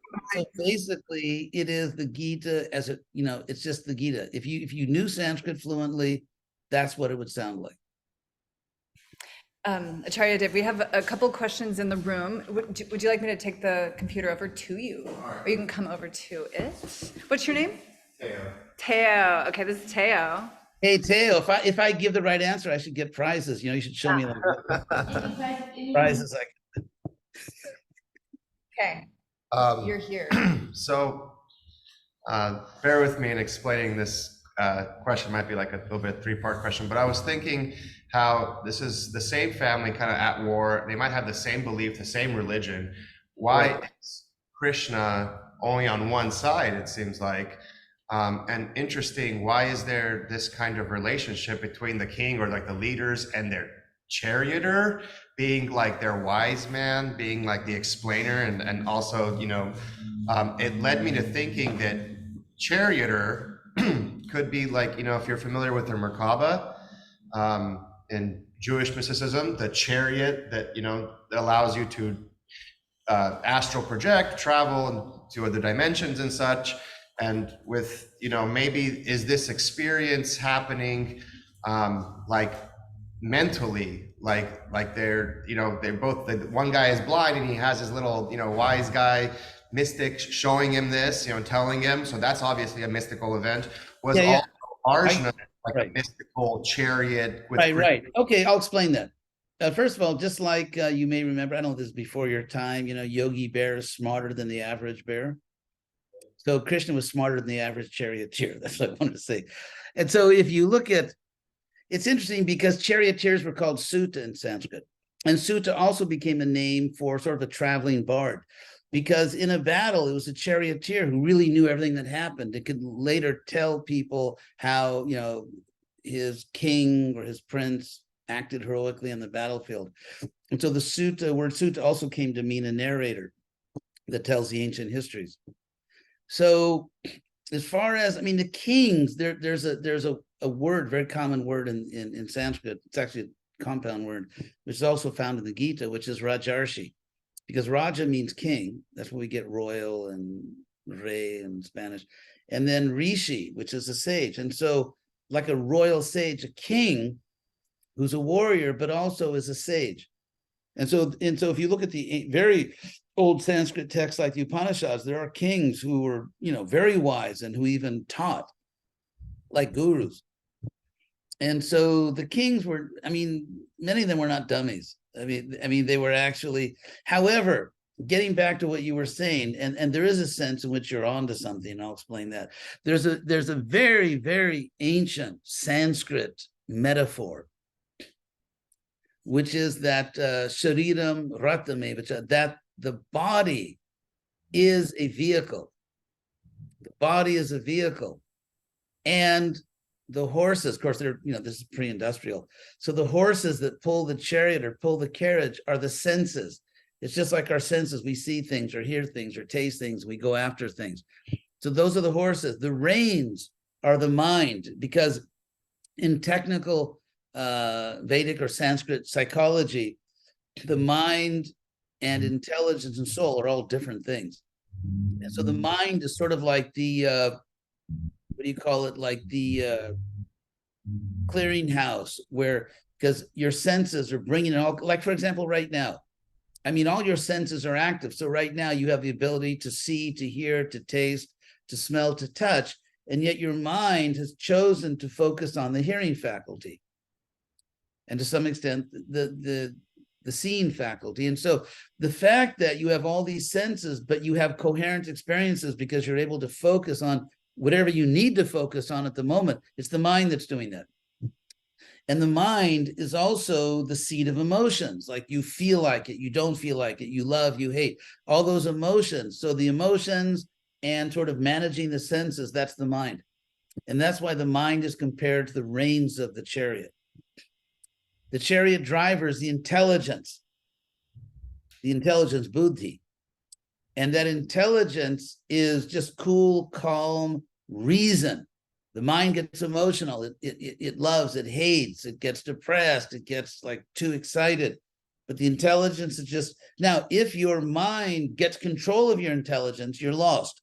basically it is the Gita as a, you know, it's just the Gita. If you knew Sanskrit fluently, that's what it would sound like. Acharyadev, we have a couple questions in the room. Would you like me to take the computer over to you? Or you can come over to it. What's your name? Teo. Teo. Okay, this is Teo. Hey, Teo, if I give the right answer, I should get prizes. You know, you should show me like prizes. Like, Okay, you're Um, here. so bear with me in explaining this question. Might be like a little bit three-part question, but I was thinking how this is the same family kind of at war. They might have the same belief, the same religion. Why is Krishna only on one side, it seems like? And interesting, why is there this kind of relationship between the king or like the leaders and their charioteer being like their wise man, being like the explainer, and also, it led me to thinking that charioteer could be like, if you're familiar with the Merkaba, in Jewish mysticism, the chariot that, allows you to astral project, travel to other dimensions and such. And with, maybe is this experience happening like mentally, like they're both, the one guy is blind and he has his little, wise guy mystic showing him this, telling him. So that's obviously a mystical event. Was Yeah. also Arjuna like Right. a mystical chariot with Right. Okay, I'll explain that. First of all, just like you may remember, I don't know if this is before your time, Yogi Bear is smarter than the average bear. So Krishna was smarter than the average charioteer. That's what I wanted to say. And so if you look at, it's interesting because charioteers were called Sutta in Sanskrit. And Sutta also became a name for sort of a traveling bard, because in a battle, it was a charioteer who really knew everything that happened. It could later tell people how, his king or his prince acted heroically on the battlefield. And so the word Sutta also came to mean a narrator that tells the ancient histories. So as far as, the kings, there's a word, very common word in Sanskrit. It's actually a compound word, which is also found in the Gita, which is Rajarshi, because Raja means king. That's where we get royal and rey in Spanish. And then Rishi, which is a sage. And so like a royal sage, a king who's a warrior, but also is a sage. And so if you look at the very old Sanskrit texts like the Upanishads, there are kings who were, very wise and who even taught, like gurus. And so the kings were, many of them were not dummies. They were actually, however, getting back to what you were saying, and there is a sense in which you're onto something, I'll explain that. There's a very, very ancient Sanskrit metaphor, which is that shariram ratamevacha, that the body is a vehicle. The body is a vehicle. And the horses, of course, they're, this is pre-industrial. So the horses that pull the chariot or pull the carriage are the senses. It's just like our senses. We see things or hear things or taste things. We go after things. So those are the horses. The reins are the mind, because in technical Vedic or Sanskrit psychology, the mind and intelligence and soul are all different things. And so the mind is sort of like the, what do you call it? Like the clearinghouse, where, because your senses are bringing it all, like for example, right now, all your senses are active. So right now you have the ability to see, to hear, to taste, to smell, to touch, and yet your mind has chosen to focus on the hearing faculty, and to some extent the seeing faculty. And so the fact that you have all these senses, but you have coherent experiences because you're able to focus on whatever you need to focus on at the moment, it's the mind that's doing that. And the mind is also the seat of emotions. Like you feel like it, you don't feel like it, you love, you hate, all those emotions. So the emotions and sort of managing the senses, that's the mind. And that's why the mind is compared to the reins of the chariot. The chariot driver is the intelligence buddhi. And that intelligence is just cool, calm reason. The mind gets emotional. It loves, it hates, it gets depressed, it gets like too excited. But the intelligence is just, now, if your mind gets control of your intelligence, you're lost.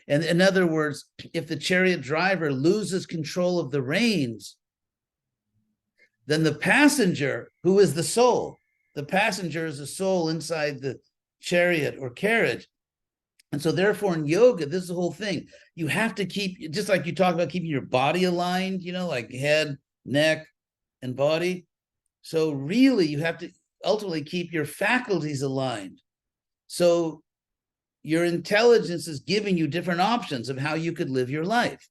And in other words, if the chariot driver loses control of the reins, then the passenger, who is the soul, the passenger is the soul inside the chariot or carriage. And so therefore in yoga, this is the whole thing. You have to keep, just like you talk about keeping your body aligned, like head, neck, and body. So really you have to ultimately keep your faculties aligned. So your intelligence is giving you different options of how you could live your life.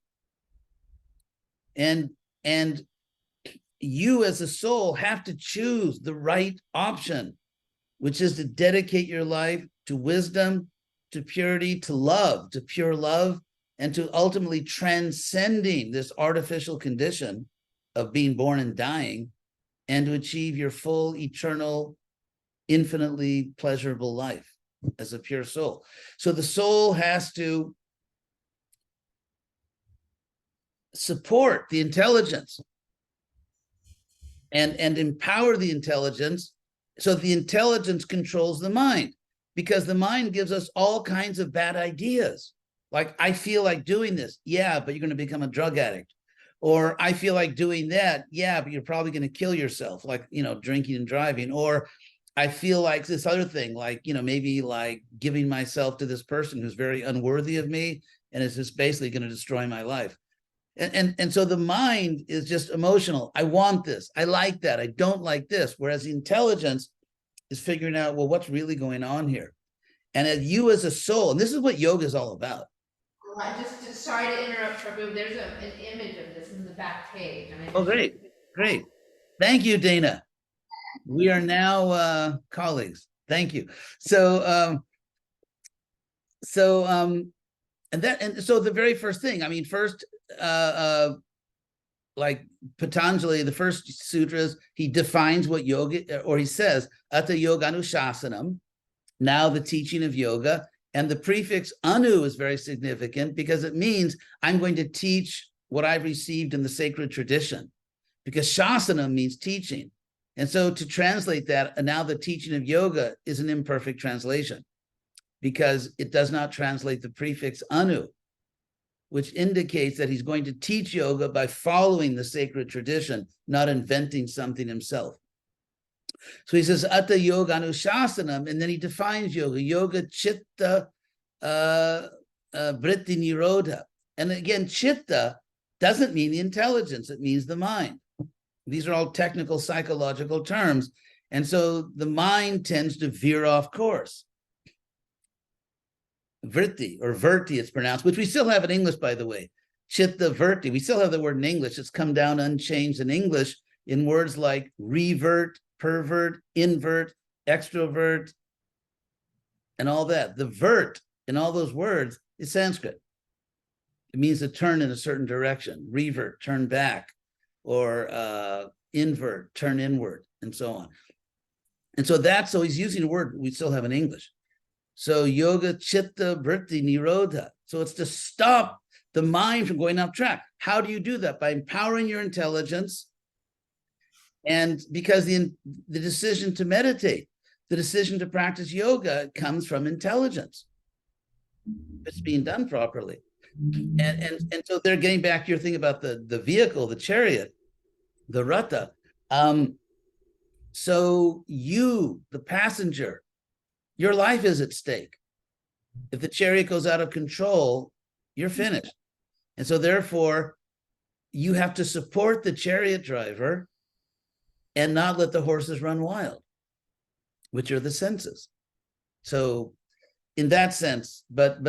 And you as a soul have to choose the right option, which is to dedicate your life to wisdom, to purity, to love, to pure love, and to ultimately transcending this artificial condition of being born and dying, and to achieve your full, eternal, infinitely pleasurable life as a pure soul. So the soul has to support the intelligence and empower the intelligence, so the intelligence controls the mind, because the mind gives us all kinds of bad ideas. Like, I feel like doing this. Yeah, but you're going to become a drug addict. Or I feel like doing that. Yeah, but you're probably going to kill yourself, like, drinking and driving. Or I feel like this other thing, like, maybe like giving myself to this person who's very unworthy of me and is just basically going to destroy my life. And so the mind is just emotional. I want this. I like that. I don't like this. Whereas the intelligence is figuring out, well, what's really going on here? And as you as a soul, and this is what yoga is all about. Well, I just sorry to interrupt, Prabhu. There's an image of this in the back page. And Oh, great. Great. Thank you, Dana. We are now colleagues. Thank you. So the very first thing, I mean, first, like Patanjali, the first sutras, he defines what yoga, or he says, Atha Yoga Anushasanam, now the teaching of yoga. And the prefix anu is very significant because it means I'm going to teach what I've received in the sacred tradition, because shasana means teaching. And so to translate that, and now the teaching of yoga is an imperfect translation because it does not translate the prefix anu, which indicates that he's going to teach yoga by following the sacred tradition, not inventing something himself. So he says, Atta Yoga Anushasanam, and then he defines yoga, yoga chitta vritti nirodha. And again, chitta doesn't mean the intelligence, it means the mind. These are all technical psychological terms. And so the mind tends to veer off course. Vritti, or virti, it's pronounced, which we still have in English, by the way. Chitta virti, we still have the word in English. It's come down unchanged in English in words like revert, pervert, invert, extrovert, and all that. The vert in all those words is Sanskrit. It means to turn in a certain direction. Revert, turn back, or invert, turn inward, and so on. And so he's using a word we still have in English. So yoga chitta vritti nirodha. So it's to stop the mind from going off track. How do you do that? By empowering your intelligence. And because the decision to meditate, the decision to practice yoga comes from intelligence. It's being done properly. And so they're getting back to your thing about the vehicle, the chariot, the ratha. So you, the passenger, your life is at stake. If the chariot goes out of control, you're finished. And so therefore, you have to support the chariot driver and not let the horses run wild, which are the senses. So in that sense, but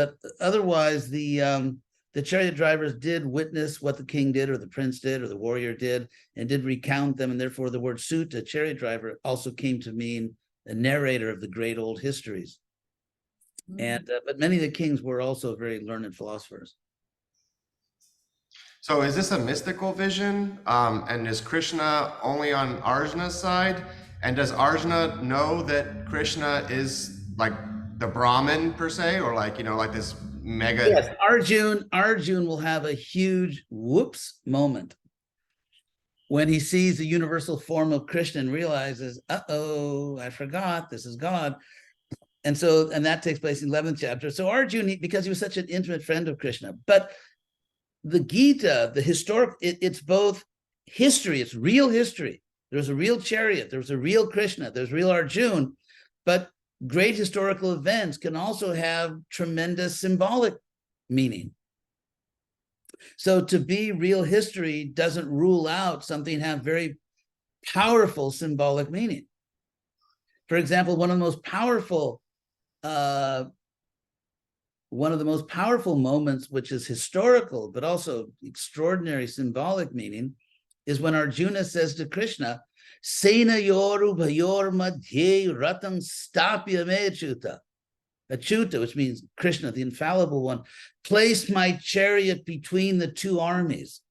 otherwise, the chariot drivers did witness what the king did, or the prince did, or the warrior did, and did recount them. And therefore the word sutta, chariot driver, also came to mean a narrator of the great old histories. And but many of the kings were also very learned philosophers. So is this a mystical vision? And is Krishna only on Arjuna's side? And does Arjuna know that Krishna is like the Brahman per se, or like, like this mega? Yes, Arjun will have a huge whoops moment when he sees the universal form of Krishna and realizes, uh-oh, I forgot, this is God. And that takes place in the 11th chapter. So Arjun, because he was such an intimate friend of Krishna, but the Gita, the historic, it's both history, it's real history. There's a real chariot, there's a real Krishna, there's real Arjun, but great historical events can also have tremendous symbolic meaning. So to be real history doesn't rule out something have very powerful symbolic meaning. For example, one of the most powerful one of the most powerful moments, which is historical, but also extraordinary symbolic meaning, is when Arjuna says to Krishna, Sena yoru bhayor madhye ratang stapya me achyuta. Achyuta, which means Krishna, the infallible one, place my chariot between the two armies.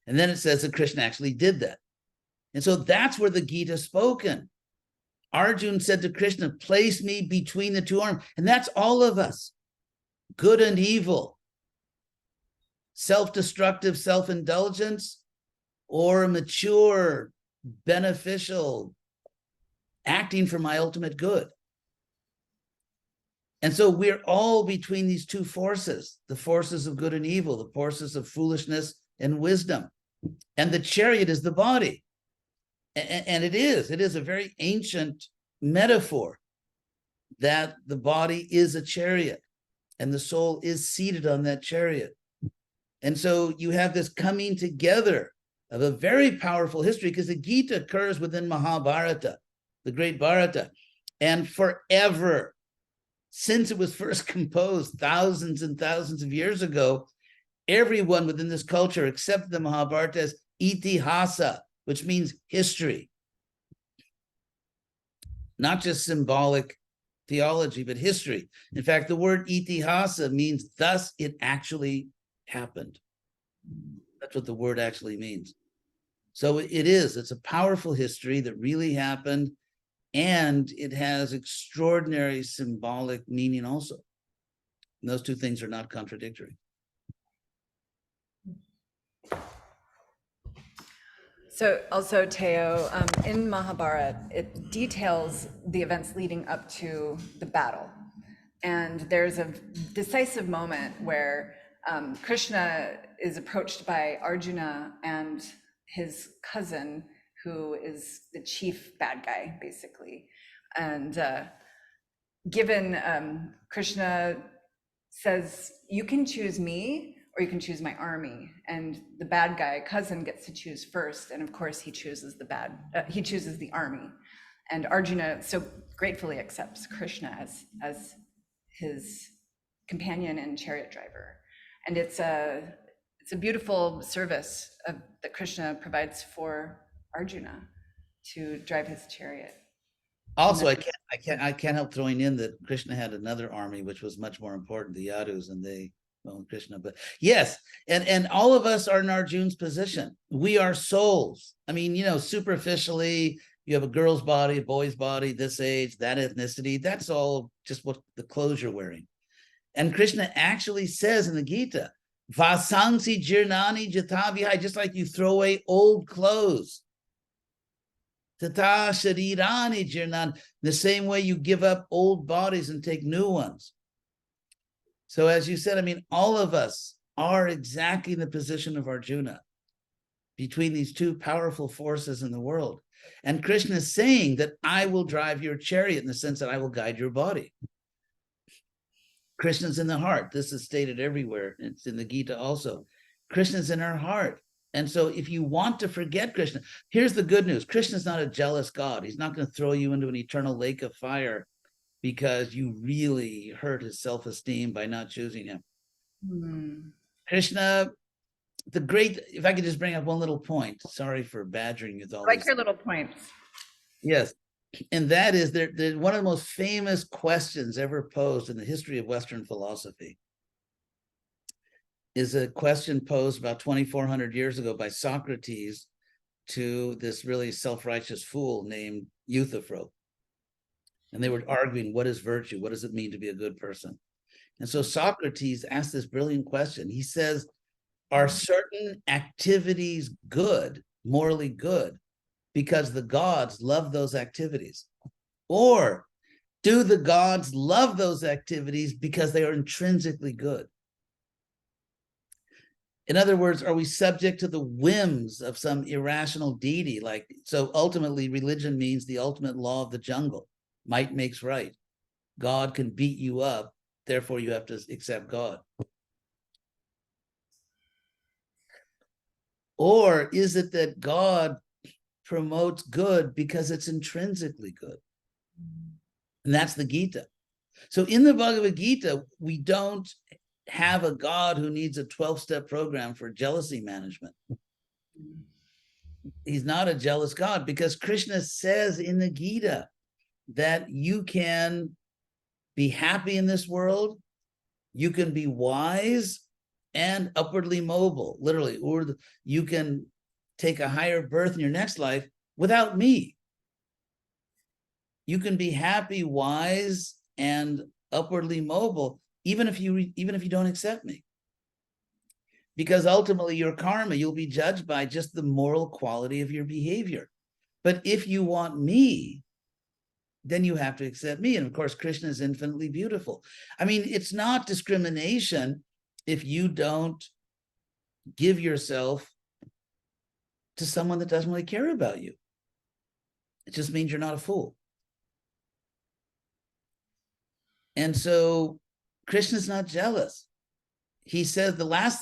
And then it says that Krishna actually did that. And so that's where the Gita is spoken. Arjuna said to Krishna, place me between the two arms. And that's all of us, good and evil, self-destructive self-indulgence, or mature, beneficial, acting for my ultimate good. And so we're all between these two forces, the forces of good and evil, the forces of foolishness and wisdom. And the chariot is the body. And it is a very ancient metaphor that the body is a chariot and the soul is seated on that chariot. And so you have this coming together of a very powerful history, because the Gita occurs within Mahabharata, the great Bharata, and forever, since it was first composed thousands and thousands of years ago, everyone within this culture accepted the Mahabharata as itihasa, which means history. Not just symbolic theology, but history. In fact, the word itihasa means thus it actually happened. That's what the word actually means. So it's a powerful history that really happened, and it has extraordinary symbolic meaning also. And those two things are not contradictory. So also, Teo, in Mahabharata, it details the events leading up to the battle. And there's a decisive moment where Krishna is approached by Arjuna and his cousin, who is the chief bad guy, basically. And Krishna says, you can choose me or you can choose my army. And the bad guy, cousin, gets to choose first. And of course, he chooses the army. And Arjuna so gratefully accepts Krishna as his companion and chariot driver. And it's a beautiful service that Krishna provides for Arjuna to drive his chariot. Also, I can't help throwing in that Krishna had another army which was much more important, the Yadus, and they owned Krishna. But yes, and all of us are in Arjuna's position. We are souls. I mean, superficially, you have a girl's body, a boy's body, this age, that ethnicity. That's all just what the clothes you're wearing. And Krishna actually says in the Gita, Vasansi jirnani jatavihai, just like you throw away old clothes. Tata sharirani jirnan, the same way you give up old bodies and take new ones. So as you said, I mean, all of us are exactly in the position of Arjuna between these two powerful forces in the world. And Krishna is saying that I will drive your chariot in the sense that I will guide your body. Krishna's in the heart. This is stated everywhere. It's in the Gita also. Krishna's in our heart. And so if you want to forget Krishna, here's the good news. Krishna's not a jealous God. He's not going to throw you into an eternal lake of fire because you really hurt his self-esteem by not choosing him. Krishna, if I could just bring up one little point. Sorry for badgering you with all like your little points. Yes. And that is one of the most famous questions ever posed in the history of Western philosophy is a question posed about 2,400 years ago by Socrates to this really self-righteous fool named Euthyphro. And they were arguing, what is virtue? What does it mean to be a good person? And so Socrates asked this brilliant question. He says, are certain activities good, morally good, because the gods love those activities? Or do the gods love those activities because they are intrinsically good? In other words, are we subject to the whims of some irrational deity? So ultimately, religion means the ultimate law of the jungle. Might makes right. God can beat you up, therefore you have to accept God. Or is it that God promotes good because it's intrinsically good? And that's the Gita. So in the Bhagavad Gita, we don't have a God who needs a 12-step program for jealousy management. He's not a jealous God, because Krishna says in the Gita that you can be happy in this world, you can be wise and upwardly mobile, literally, or you can take a higher birth in your next life without me. You can be happy, wise, and upwardly mobile, even if you don't accept me. Because ultimately your karma, you'll be judged by just the moral quality of your behavior. But if you want me, then you have to accept me. And of course, Krishna is infinitely beautiful. I mean, it's not discrimination if you don't give yourself to someone that doesn't really care about you. It just means you're not a fool. And so Krishna's not jealous. He says one of the last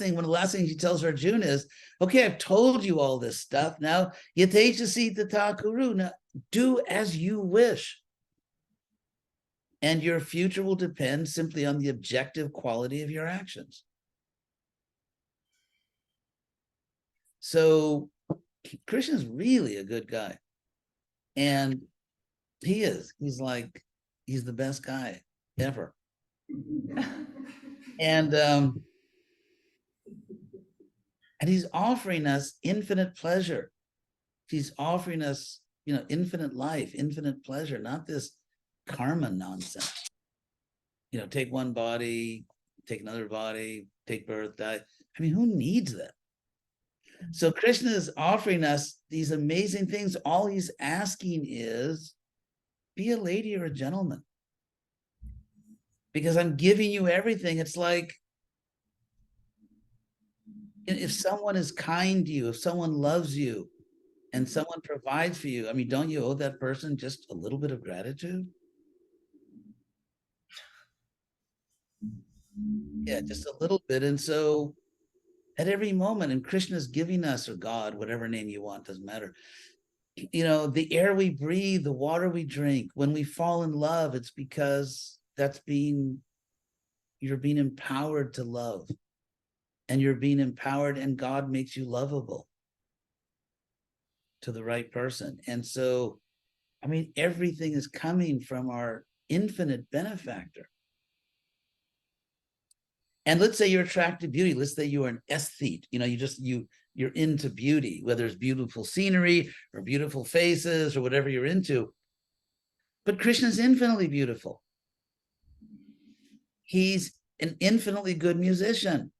things he tells Arjuna is, okay, I've told you all this stuff. Now, yatechasi tata kuru. Now, do as you wish. And your future will depend simply on the objective quality of your actions. So Krishna's really a good guy. And he is. He's the best guy ever. And he's offering us infinite pleasure. He's offering us, infinite life, infinite pleasure, not this karma nonsense. Take one body, take another body, take birth, die. I mean, who needs that? So Krishna is offering us these amazing things. All he's asking is, be a lady or a gentleman. Because I'm giving you everything. It's like, if someone is kind to you, if someone loves you, and someone provides for you, I mean, don't you owe that person just a little bit of gratitude? Yeah, just a little bit. And so at every moment, and Krishna's giving us, or God, whatever name you want, doesn't matter. The air we breathe, the water we drink, when we fall in love, it's because you're being empowered to love. And you're being empowered, and God makes you lovable to the right person. And so, I mean, everything is coming from our infinite benefactor. And let's say you're attracted to beauty. Let's say you are an aesthete. You're into beauty, whether it's beautiful scenery or beautiful faces or whatever you're into. But Krishna's infinitely beautiful. He's an infinitely good musician.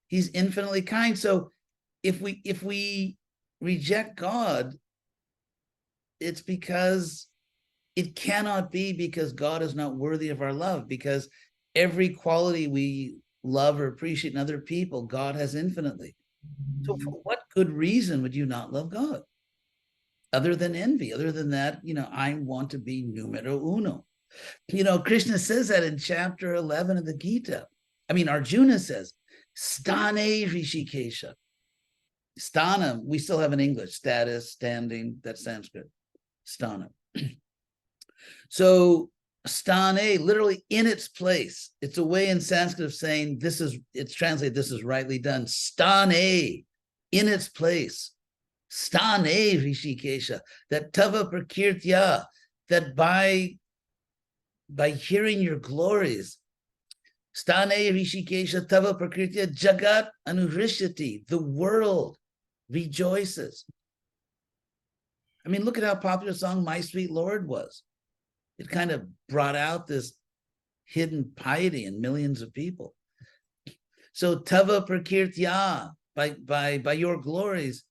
He's infinitely kind. So if we reject God, it's because it cannot be because God is not worthy of our love, because every quality we love or appreciate in other people, God has infinitely. So for what good reason would you not love God? Other than envy, other than that, I want to be numero uno. Krishna says that in chapter 11 of the Gita. I mean, Arjuna says, stane rishikesha. Stana, we still have in English, status, standing, that's Sanskrit. Stana. So stane, literally in its place. It's a way in Sanskrit of saying it's translated, this is rightly done. Stane, in its place. Stane rishikesha, that tava prakirtya, that by hearing your glories, stane rishikesha tava prakritya jagat anuhrishyati, the world rejoices. I mean, look at how popular the song My Sweet Lord was. It kind of brought out this hidden piety in millions of people. So tava prakirtya, by your glories,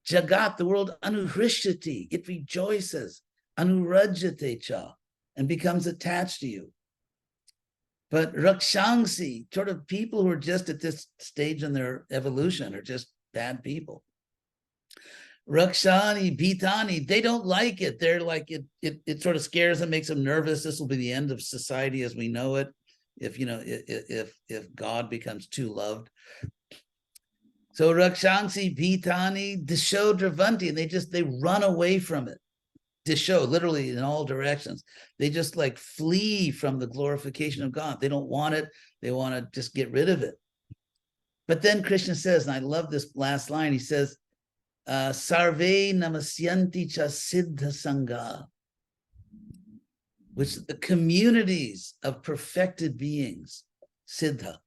jagat, the world, anuhrishyati, it rejoices, anurajyate cha, and becomes attached to you. But rakshangsi, sort of people who are just at this stage in their evolution are just bad people. Rakshani, Bhitani, they don't like it. They're like, it sort of scares them, makes them nervous. This will be the end of society as we know it, if God becomes too loved. So Rakshangsi, Bhitani, Dishodravanti, and they run away from it. disho, literally in all directions. They just like flee from the glorification of God. They don't want it. They want to just get rid of it. But then Krishna says, and I love this last line, he says, Sarve namasyanti cha siddha sangha, which the communities of perfected beings, siddha,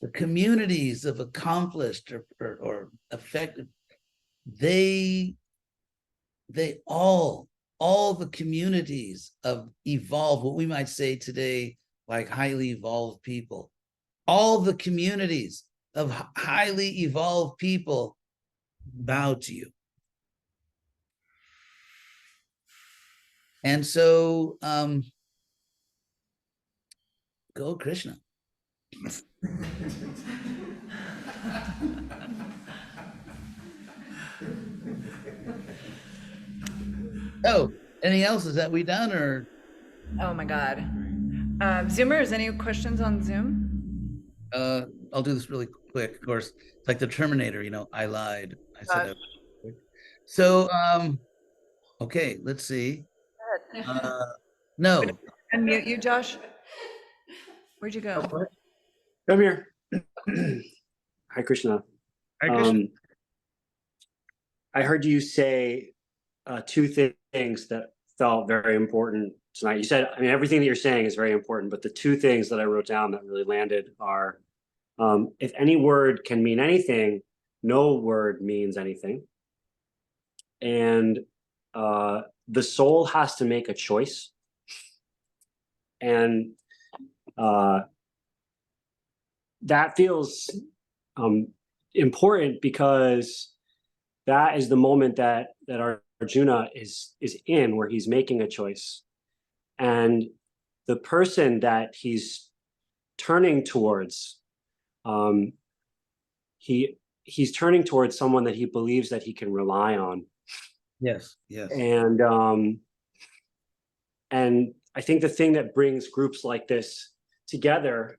the communities of accomplished or effective, they all the communities of evolved, what we might say today, like highly evolved people, all the communities of highly evolved people bow to you. And so, go Krishna. Oh, anything else? Is that we done or? Oh my God. Zoomers, any questions on Zoom? I'll do this really quick. Of course, it's like the Terminator, I lied. I said so. Okay, let's see. No. Unmute you, Josh. Where'd you go? Come here. Hi, Krishna. Hi, Krishna. I heard you say two things that felt very important tonight. You said, everything that you're saying is very important, but the two things that I wrote down that really landed are, if any word can mean anything, no word means anything. And the soul has to make a choice. And that feels important because that is the moment that Arjuna is in, where he's making a choice. And the person that he's turning towards, he's turning towards someone that he believes that he can rely on. Yes, yes. And I think the thing that brings groups like this together,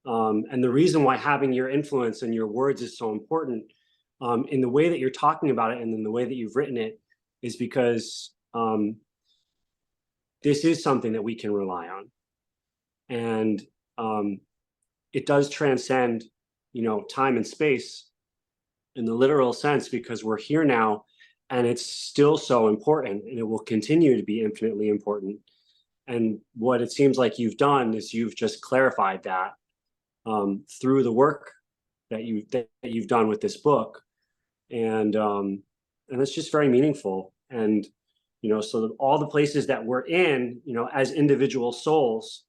and the reason why having your influence and your words is so important, in the way that you're talking about it and in the way that you've written it, is because this is something that we can rely on. And it does transcend, time and space in the literal sense, because we're here now and it's still so important, and it will continue to be infinitely important. And what it seems like you've done is you've just clarified that through the work that you've done with this book, and it's just very meaningful. And so that all the places that we're in, as individual souls,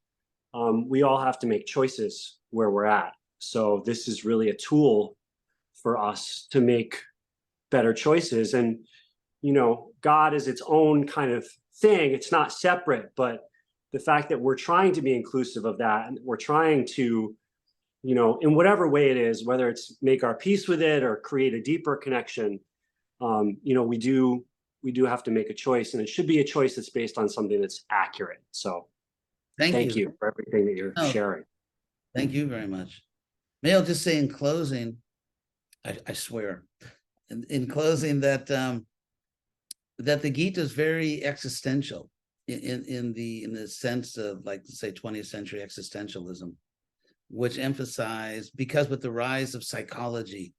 we all have to make choices where we're at. So this is really a tool for us to make better choices. And God is its own kind of thing. It's not separate, but the fact that we're trying to be inclusive of that, and we're trying to, in whatever way it is, whether it's make our peace with it or create a deeper connection, we do have to make a choice, and it should be a choice that's based on something that's accurate. So thank you for everything that you're sharing. Thank you very much. May I just say in closing, I swear, in closing that that the Gita is very existential in the sense of, like, say, 20th century existentialism, which emphasized, because with the rise of psychology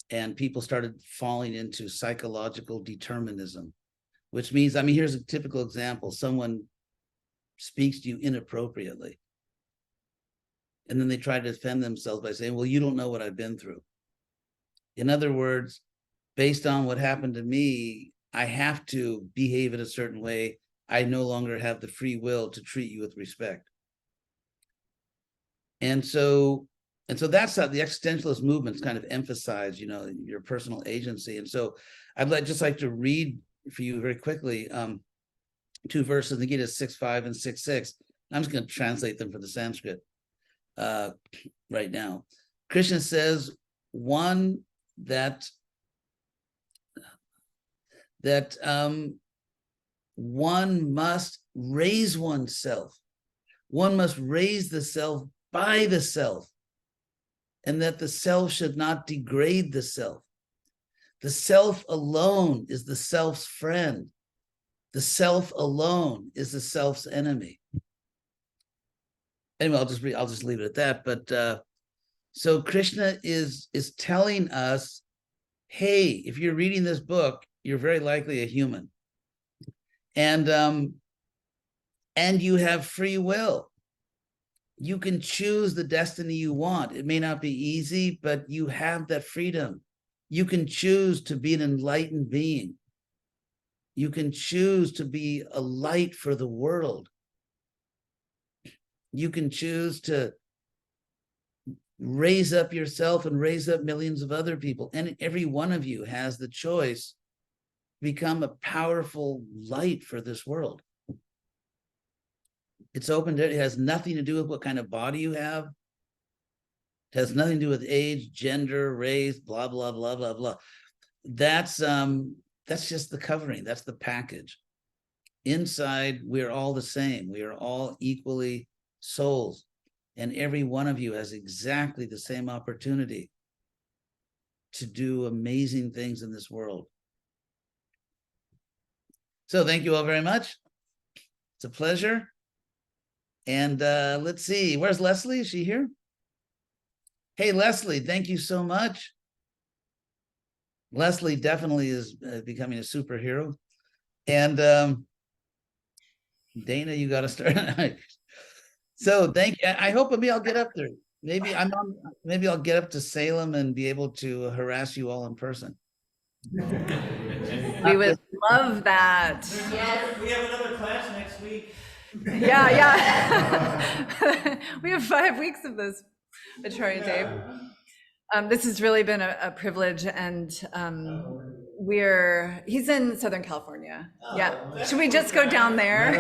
and people started falling into psychological determinism, which means, here's a typical example. Someone speaks to you inappropriately, and then they try to defend themselves by saying, well, you don't know what I've been through. In other words, based on what happened to me, I have to behave in a certain way. I no longer have the free will to treat you with respect. And so that's how the existentialist movements kind of emphasize, your personal agency. And so I'd just like to read for you very quickly two verses in the Gita, 6.5 and 6.6. I'm just going to translate them for the Sanskrit right now. Krishna says, one, that one must raise oneself. One must raise the self by the self, and that the self should not degrade the self. The self alone is the self's friend. The self alone is the self's enemy. Anyway, I'll just leave it at that. But so Krishna is telling us, hey, if you're reading this book, you're very likely a human, and you have free will. You can choose the destiny you want. It may not be easy, but you have that freedom. You can choose to be an enlightened being. You can choose to be a light for the world. You can choose to raise up yourself and raise up millions of other people. And every one of you has the choice to become a powerful light for this world. It's open to it. It has nothing to do with what kind of body you have. It has nothing to do with age, gender, race, blah, blah, blah, blah, blah. That's just the covering. That's the package. Inside, we're all the same. We are all equally souls. And every one of you has exactly the same opportunity to do amazing things in this world. So thank you all very much. It's a pleasure. And let's see, where's Leslie? Is she here? Hey, Leslie, thank you so much. Leslie definitely is becoming a superhero. And Dana, you got to start. So thank you. I hope maybe I'll get up there. Maybe I'll get up to Salem and be able to harass you all in person. We would love that. We have another class next week. Yeah. We have 5 weeks of this, Acharyadev. This has really been a privilege, and he's in Southern California. Yeah. Should we just go down there?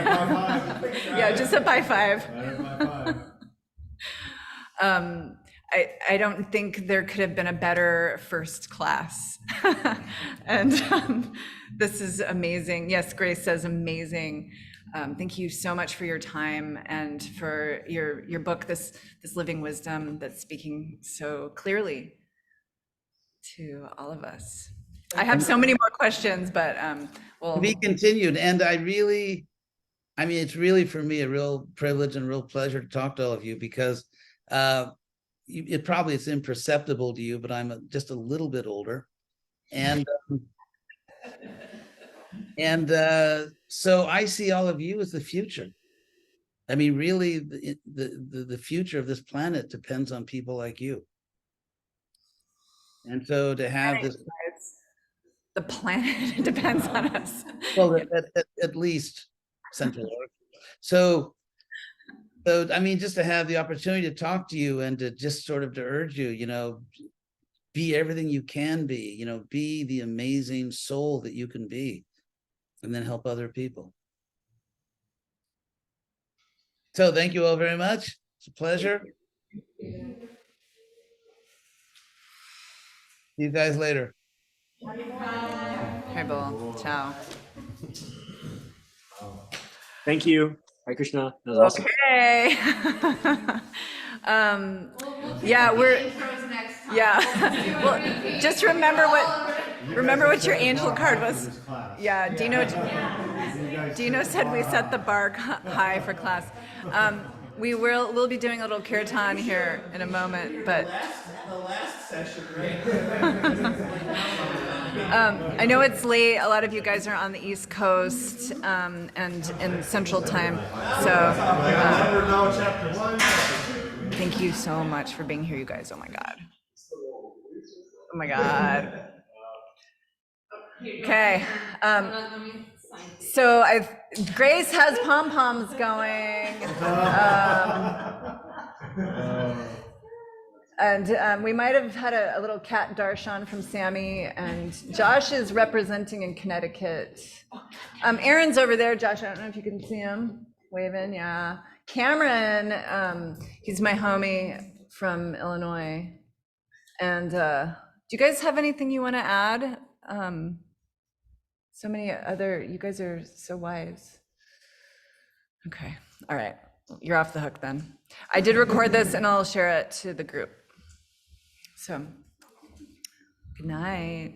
Yeah, just a by 5. I don't think there could have been a better first class. And this is amazing. Yes, Grace says amazing. Thank you so much for your time and for your book, this living wisdom that's speaking so clearly to all of us. I have so many more questions, but we'll to be continued. And it's really for me a real privilege and real pleasure to talk to all of you, because it's imperceptible to you, but I'm just a little bit older, and so I see all of you as the future. I mean, really, the future of this planet depends on people like you. And so to have this, the planet depends on us. well, at least Central Earth. So I mean, just to have the opportunity to talk to you and to just sort of to urge you, be everything you can be, be the amazing soul that you can be, and then help other people. So thank you all very much. It's a pleasure. See you guys later. Haribol. Ciao. Thank you. Hare Krishna. That was awesome. Okay. Yeah, well, just remember what your angel card was. Yeah, Dino said we set the bar high for class. We'll be doing a little kirtan here in a moment, but The last session, right? I know it's late. A lot of you guys are on the East Coast and in Central Time. So thank you so much for being here, you guys. Oh my God. Oh my God. Okay. So Grace has pom-poms going. And we might have had a little cat darshan from Sammy, and Josh is representing in Connecticut. Aaron's over there. Josh, I don't know if you can see him waving. Yeah. Cameron, he's my homie from Illinois. And do you guys have anything you want to add? So many you guys are so wise. Okay. All right. You're off the hook then. I did record this and I'll share it to the group. So, good night.